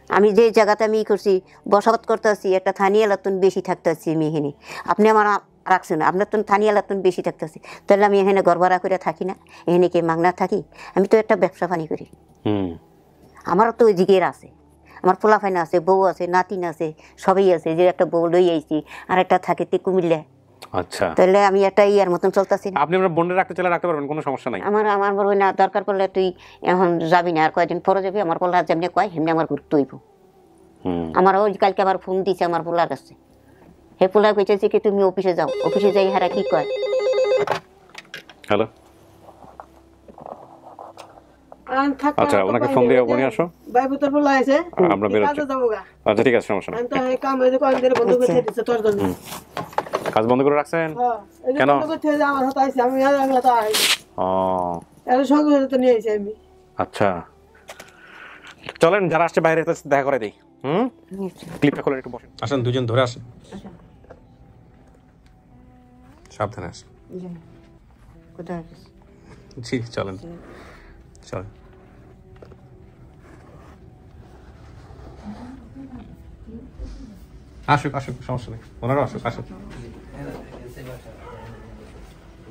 আমি যে জায়গাতে আমি ই করছি বসবাস করতে আসছি একটা থানীয় এলাতুন বেশি থাকতে আসছি আমি এখানে আপনি আমার রাখছেন আপনার তো থানীয় এলাতুন বেশি থাকতে আসছি তাহলে আমি এখানে ঘর ভাড়া করে থাকি না এখানে কি মাগনা থাকি আমি তো একটা ব্যবসা পানি করি আমারও তো ওই দিকের আছে আমার পোলাফাইন আছে বউ আছে নাতিন আছে সবই আছে যে একটা বউ লই আইছি আর একটা থাকে তে কুমিল্লা আচ্ছা তাহলে আমি একটা ইয়ার মতন চলতেছি আপনি আপনার বোনের রাখতে চাইলে রাখতে পারবেন কোনো সমস্যা নাই আমার বলবো না দরকার পড়লে তুই এখন যাবি না আর কয়েকদিন পরে যাবি আমার পোলা যেমনি কয় সেমনি আমার ঘুরতে হইব আমার ওই কালকে আবার ফোন দিছে আমার পোলার কাছে হে পোলা কইতেছে কি তুমি অফিসে যাও অফিসে যাই হারা কি কয় হ্যালো আচ্ছা ওনাকে ফোন দিয়ে বনি আসো ভাই পুত্র পোলা আছে আমরা বের হচ্ছি আচ্ছা ঠিক আছে সমস্যা নাই আমি তো এই কাম হইতে কয়েক দিন বন্ধ করে দিতে তোর জন্য কাজ বন্ধ করে রাখছেন কেন বন্ধ করতে যে আমার হাতে আইছে আমি আর আগলা তো আই এর সঙ্গে তো নিয়ে আইছি আমি আচ্ছা চলেন যারা আসছে বাইরে দেখা করে দেই ক্লিপটা খুলে একটু বসেন আসেন দুজন ধরে আসেন সাবধানে আসেন কোথায় জি চলেন চলেন আসুক আসুক সমস্যা নেই ওনারা আসুক আসুক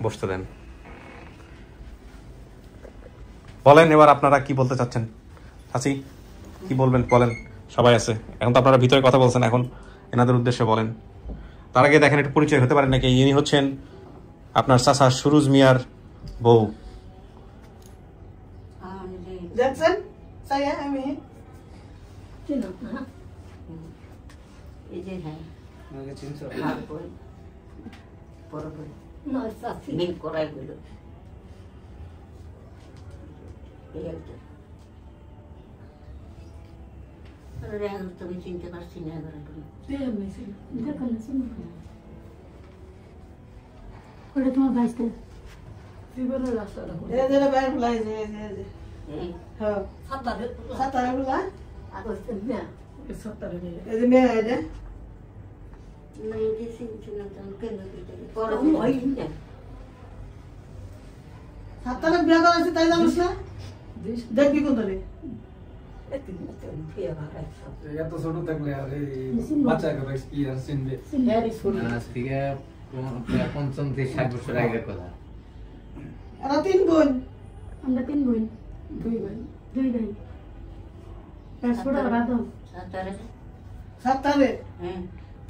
বসতে দেন বলেন এবার আপনারা কি বলতে চাচ্ছেন চাচি কি বলবেন বলেন সবাই আছে এখন তো আপনারা ভিতরে কথা বলছেন এখন এনাদের উদ্দেশ্যে বলেন তার আগে দেখেন একটু পরিচয় হতে পারেন নাকি ইনি হচ্ছেন আপনার চাচা সুরুজ মিয়ার বউ দেখছেন তাই আমি চিনো এই যে হ্যাঁ আমাকে চিনছো পরে না সাথে মিল করাই গেল এই একটা আরে আমি তো চিনতে পারছি না এবার ওটা তোমার বাইসতে জীবনের রাস্তাটা এই যে বাইরে ফলাই যে হ্যাঁ সাতারে বলা আগস্ট না সাতারে এই যে মেয়ে আছে না এই যে সিনচুনা তো কেন দিতে পরে হয় না সাতারে বিয়ে করা আছে তাই জানিস না দেখবি কোন দলে এত ছোট থাকলে আর এই বাচ্চা করে এক্সপিরিয়েন্স চিনবে আজ থেকে ৫ থেকে ৬০ বছর আগের কথা আর তিন বোন আমরা তিন বোন দুই ভাই ছোট রাধব সাতারে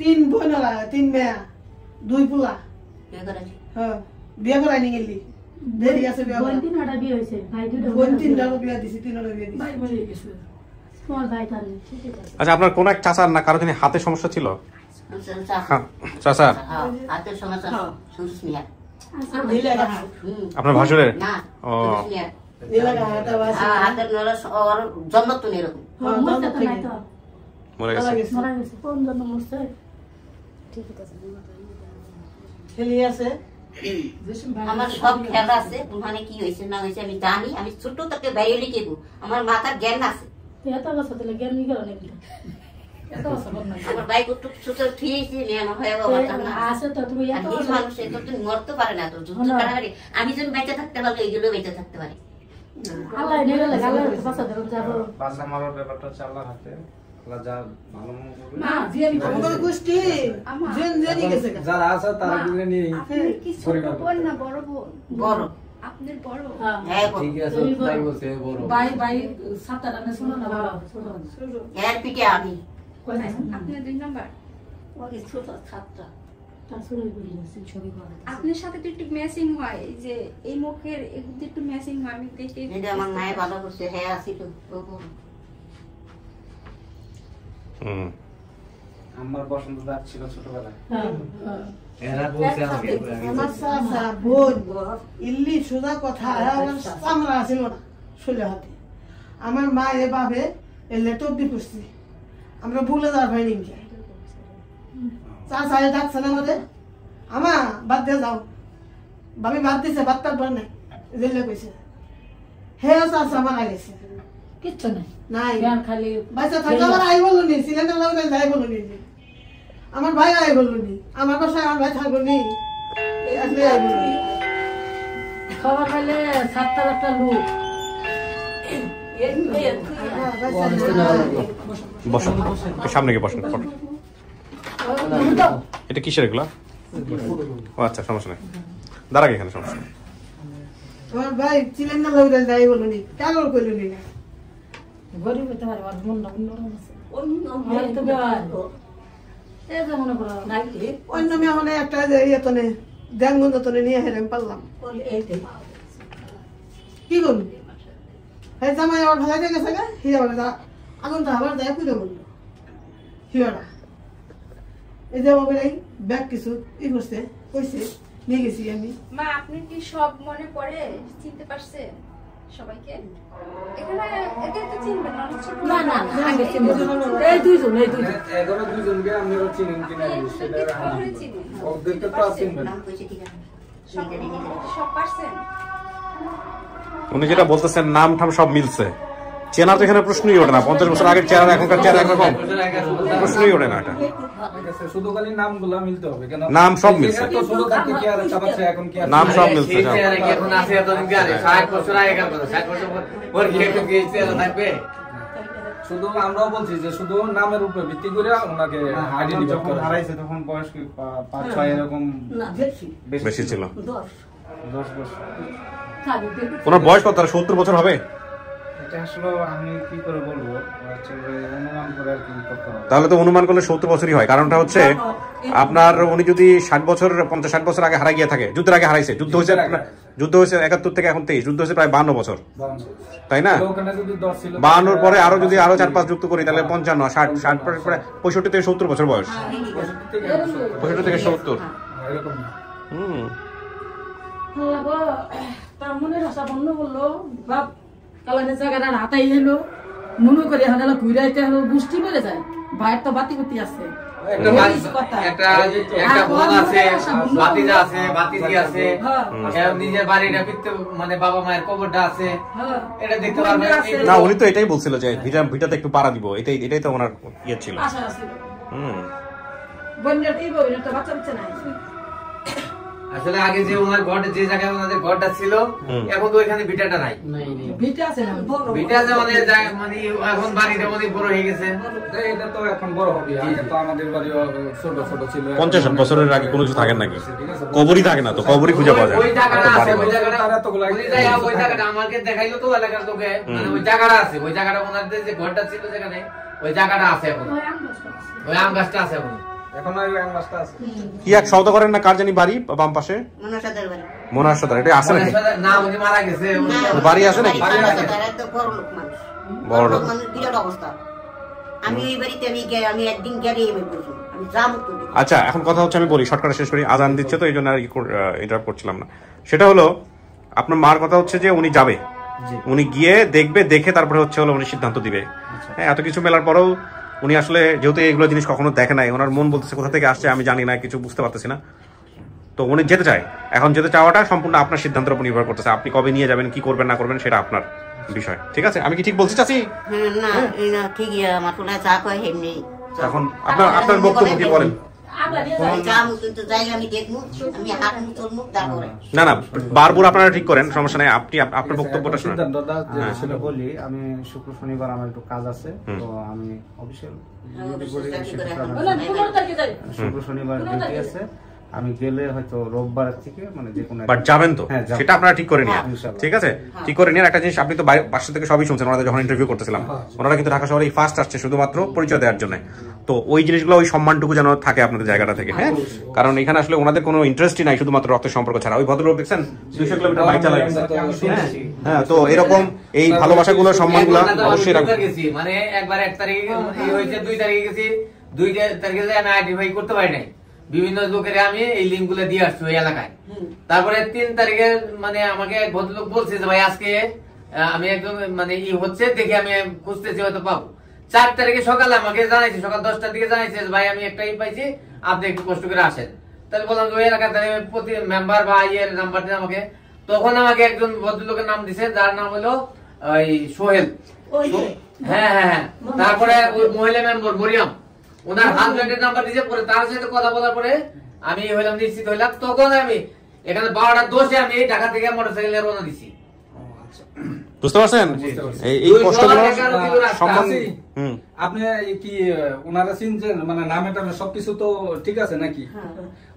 তিন বোন তিন মেয়া দুই পোলা হ্যাঁ বিয়ে করাই নি গেলি দেরি আছে বিয়ে বোন তিনটা বিয়ে হয়েছে ভাই দুটো বোন তিনটা বিয়ে দিছি তিনটা বিয়ে দিছি ভাই মরে গেছে তোমার ভাই তার আচ্ছা আপনার কোন এক চাচার না কারো দিনে হাতে সমস্যা ছিল চাচা হাতের সমস্যা সুরুজ মিয়া আপনার ভাসুরের না ও হাতের নরস ওর জন্ম তো এরকম মরে গেছে কোন জন্য মরছে ঠিক আছে খেলি আছে আমার সব খেয়াল আছে মানে কি হয়েছে না হয়েছে আমি জানি আমি ছোট থেকে বাইরে লিখেব আমার মাথার জ্ঞান আছে এত বছর দিলে জ্ঞান নি গেল নাকি এত বছর না আমার ভাই কত ছোট ঠিয়েছি নে আমার ভাই বাবা না আছে তো তুমি এত মানুষ এত তো মরতে পারে না তো যুদ্ধ কাটাকাটি আমি যদি বেঁচে থাকতে পারলে এইগুলো বেঁচে থাকতে পারি আল্লাহ নেবে লাগে আল্লাহ বাসা দেব যাব বাসা মারার ব্যাপারটা হচ্ছে আল্লাহর হাতে আল্লাহ যা ভালো মনে করবে না জিয়ানি আমাদের গোষ্ঠী জেনি গেছে যারা আছে তারা দিলে নিয়ে কি ছোট বোন না বড় বোন বড় আপনার বড় হ্যাঁ ঠিক আছে তাই বলছে বড় ভাই সাতটা না শুনো না বড় শুনো এর পিঠে আমি আপনার 2 নাম্বার ওই ছোট সাতটা আপনার সাথে তো একটু ম্যাচিং হয় যে এই মুখের একটু ম্যাচিং হয় আমি দেখে এটা আমার মায়ে ভালো করছে হ্যাঁ আসি তো আমার বসন্ত দাগ ছিল ছোটবেলায় এরা বলছে আমাকে আমার চাচা বোন ইল্লি সোজা কথা আমার চামড়া ছিল না শুলে হাতে আমার মা এ বাবে এলে টব্দি করছি আমরা ভুলে যাওয়ার ভাই নিয়ে চাচা ডাকছে না আমাদের আমা বাদ দিয়ে যাও ভাবি বাদ দিছে বাদ তার পর নাই জেলে কইছে হে চাচা মারা গেছে কিচ্ছু নাই নাই খালি বাচ্চা থাকলে আমার আই বললো নি সিলিন্ডার লাগাই যাই বললো নি আমার ভাই আই বললো নি আমার বাসায় আমার ভাই থাকলো নি আসলে আই বললো নি খবর পেলে 7টা একটা লোক বসুন, সামনে গিয়ে বসুন। এটা কিসের এগুলা? ও আচ্ছা, সমস্যা নেই, দাঁড়া এখানে, সমস্যা নেই। আমার ভাই ছিলেন না লইরা যাই বলুনি, কাগল কইলুনি না। গরিব হতে পারে, আমার মন নরম আছে। আমার তো গায় এই যে মনে করো নাকি অন্য মেয়ে হলে একটা যে ইয়েতনে দেনগুন তনে নিয়ে হেরেম পারলাম। কি করবো হ্যাঁ জামাই আবার ভালো দেখে গা হিয়া বলে তারা আগুন তো আবার দেয় পুজো বললো হিয়ারা এই যে আমার ব্যাগ কিছু ই করছে কইছে নিয়ে গেছি আমি। মা আপনি কি সব মনে পড়ে চিনতে পারছেন সবাইকে? এখানে এদের তো চিনবেন না, ছোট না না আগে চিনবেন এই দুইজন এখনো দুইজনকে আপনারা চিনেন কিনা সেটা চিনেন, ওদেরকে তো চিনবেন। সব পারছেন? উনি যেটা বলতেছেন নাম ঠাম সব মিলছে, চেনা তো এখানে প্রশ্নই ওঠে না। 50 বছর আগের চেহারা এখনকার চেহারা একরকম, প্রশ্নই ওঠে না। এটা শুধু খালি নামগুলা মিলতে হবে, কেন নাম সব মিলছে, শুধু থাকতে কি আর চাবাচ্ছে, এখন কি আর নাম সব মিলছে। এখন আছে এতদিন কি আছে 60 বছর আগে কার কথা, 60 বছর পর কি একটু কি চেহারা থাকবে? শুধু আমরাও বলছি যে শুধু নামের উপরে ভিত্তি করে ওনাকে আইডেন্টিফাই যখন করা হারাইছে তখন বয়স কি 5-6 এরকম না বেশি বেশি ছিল। 10 বছর। ওনার বয়স কত? 70 বছর হবে। এটা আসলে আমি কি করে বলবো, অনুমান করে আর কি করতে হবে। তাহলে তো অনুমান করলে 70 বছরই হয়। কারণটা হচ্ছে আপনার উনি যদি 60 বছর 50-60 বছর আগে হারাই গিয়ে থাকে, যুদ্ধের আগে হারাইছে, যুদ্ধ হয়েছে 71 থেকে এখন 23, যুদ্ধ হয়েছে প্রায় 52 বছর, তাই না? 52 পরে আরো যদি আরো 4-5 যুক্ত করি তাহলে 55, 60 পরে 65 থেকে 70 বছর বয়স, 65 থেকে 70। তার মনে আশা বন্ধ করলো বাপ কালানের জায়গাটা হাতাই এলো মনে করে এখন এলো ঘুরাইতে হলো গোষ্ঠী মেরে যায়। ভাইয়ের তো বাতি বাতি আছে, একটা বোন আছে, ভাতিজা আছে, ভাতিজি আছে, নিজের বাড়িটা ফিরতে মানে বাবা মায়ের কবরটা আছে, এটা দেখতে পারবে না। উনি তো এটাই বলছিল যে ভিটাতে একটু পাড়া দিব, এটাই তো ওনার ইয়ে ছিল। আসলে আগে যে ওনার ঘর, যে জায়গায় ওনাদের ঘরটা ছিল, এখন তো ওইখানে ভিটাটা নাই। ভিটা আছে না, ভিটা আছে মানে এখন বাড়িটা অনেক বড় হয়ে গেছে। এটা তো এখন বড় হবে, আগে তো আমাদের বাড়িও ছোট ছোট ছিল। 50 বছরের আগে কোনো কিছু থাকে নাকি? কবরই থাকে না তো, কবরই খুঁজে পাওয়া যায়। ওই জায়গাটা আছে, ওই জায়গাটা আমাকে দেখাইলো তো এলাকার লোকে, মানে ওই জায়গাটা আছে, ওই জায়গাটা ওনাদের যে ঘরটা ছিল যেখানে, ওই জায়গাটা আছে এখন, ওই আম গাছটা আছে এখন। এখন আর আম গাছটা আছে। কি এক সওদা করেন না, কার জানি বাড়ি বাম পাশে? মনসাদের বাড়ি। মনসাদের, এটা আছে নাকি? না, উনি মারা গেছে। বাড়ি আছে নাকি? বড় লোক মানুষ, বড় লোক মানুষ, বিরাট অবস্থা। আমি ওই বাড়িতে আমি একদিন গেলে আমি বলছি আমি যাবো তো। আচ্ছা, এখন কথা হচ্ছে, আমি বলি শর্টকাটে শেষ করি, আজান দিচ্ছে তো এই জন্য আর ইন্টারাপ্ট করছিলাম না। সেটা হলো আপনার মার কথা হচ্ছে যে উনি যাবে, উনি গিয়ে দেখবে, দেখে তারপরে হচ্ছে হলো উনি সিদ্ধান্ত দিবে। হ্যাঁ, এত কিছু মেলার পরেও উনি আসলে যেহেতু এইগুলো জিনিস কখনো দেখে নাই, ওনার মন বলতেছে কোথা থেকে আসছে আমি জানি না, কিছু বুঝতে পারতেছি না, তো উনি যেতে চায়। এখন যেতে চাওয়াটা সম্পূর্ণ আপনার সিদ্ধান্তের উপর নির্ভর করতেছে, আপনি কবে নিয়ে যাবেন, কি করবেন না করবেন সেটা আপনার বিষয়। ঠিক আছে, আমি কি ঠিক বলছি চাচি? না ঠিকই, আমার তো চা কয় এমনি। এখন আপনার বক্তব্য কি বলেন? না না, বারবার আপনারা ঠিক করেন, সমস্যা নাই, আপনি আপনার বক্তব্যটা শুনুন। সেটা বলি, আমি শুক্র শনিবার আমার একটু কাজ আছে, তো আমি অফিসিয়াল শুক্র শনিবার ডিউটি আছে, আমি গেলে হয়তো রোববার থেকে মানে যে কোনো বাট যাবেন তো, সেটা আপনারা ঠিক করে নিন। ঠিক আছে, ঠিক করে নিন। একটা জিনিস, আপনি তো বাসা থেকে সবই শুনছেন, ওনাদের যখন ইন্টারভিউ করতেছিলাম, ওনারা কিন্তু ঢাকা শহরে ফার্স্ট আসছে শুধুমাত্র পরিচয় দেওয়ার জন্য। তো ওই জিনিসগুলো, ওই সম্মানটুকু যেন থাকে আপনাদের জায়গাটা থেকে। হ্যাঁ, কারণ এখানে আসলে ওনাদের কোনো ইন্টারেস্টই নাই, শুধুমাত্র রক্তের সম্পর্ক ছাড়া। ওই ভদ্রলোক দেখছেন 200 কিলোমিটার বাইক চালায়। হ্যাঁ, তো এরকম এই ভালোবাসাগুলো, সম্মানগুলো অবশ্যই রাখবেন। মানে একবার 1 তারিখে হয়েছে, 2 তারিখে গেছি, 2 তারিখে আমি আইডেন্টিফাই করতে পারি নাই, বিভিন্ন লোকের আমি এই লিঙ্ক গুলো দিয়ে আসছি ওই এলাকায়। তারপরে 3 তারিখে মানে আমাকে এক ভদ্রলোক বলছে যে ভাই আজকে আমি একদম মানে হচ্ছে দেখে আমি খুঁজতেছি, হয়তো পাবো। 4 তারিখে সকালে আমাকে জানাইছে, সকাল 10টার দিকে জানাইছে ভাই আমি একটাই পাইছি, আপনি একটু কষ্ট করে আসেন। তাহলে বললাম যে ওই এলাকার প্রতি মেম্বার বা ইয়ের নাম্বার দিন আমাকে। তখন আমাকে একজন ভদ্রলোকের নাম দিছে, যার নাম হলো ওই সোহেল। হ্যাঁ হ্যাঁ হ্যাঁ, তারপরে ওই মহিলা মেম্বার মরিয়াম, ওনার হাজবেন্ডের নাম্বার দিয়েছে। পরে তার সাথে কথা বলার পরে আমি হইলাম নিশ্চিত হইলাম। তখন আমি এখানে 12টার 10-এ আমি ঢাকা থেকে মোটরসাইকেলে রওনা দিছি। বুঝতে পারছেন এই কষ্টগুলো সম্মান। আপনি কি ওনারা চিনছেন, মানে নামে টামে সবকিছু তো ঠিক আছে নাকি?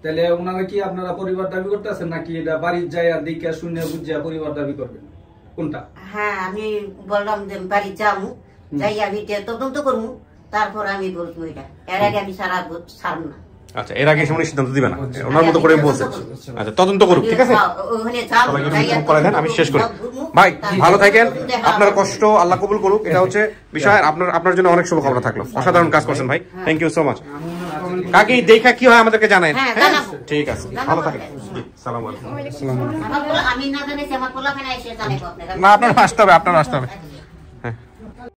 তাহলে ওনারা কি আপনারা পরিবার দাবি করতেছেন নাকি এটা বাড়ির যায় আর দিকে শুনে বুঝিয়া পরিবার দাবি করবেন, কোনটা? হ্যাঁ, আমি বললাম যে বাড়ি যাবো, যাই আমি তদন্ত করবো, তারপর আমি বলবো এটা। এর আগে আমি ছাড়বো না। আচ্ছা, এর আগে উনি সিদ্ধান্ত দিবে না, ওনার মতো করে বলছে। আচ্ছা, তদন্ত করুক, ঠিক আছে? আমি শেষ করি। ভাই ভালো থাকেন, আপনার কষ্ট আল্লাহ কবুল করুক, এটা হচ্ছে বিষয়। আপনার জন্য অনেক শুভকামনা থাকলো, অসাধারণ কাজ করছেন ভাই, থ্যাংক ইউ সো মাচ। কাকি দেখা কি হয় আমাদেরকে জানাই। ঠিক আছে, ভালো থাকেন। সালাম আলাইকুম। আমি না জানি আমার পোলাখানে এসে জানাবো আপনারা। না, আপনার আসতে হবে, আপনার আসতে হবে।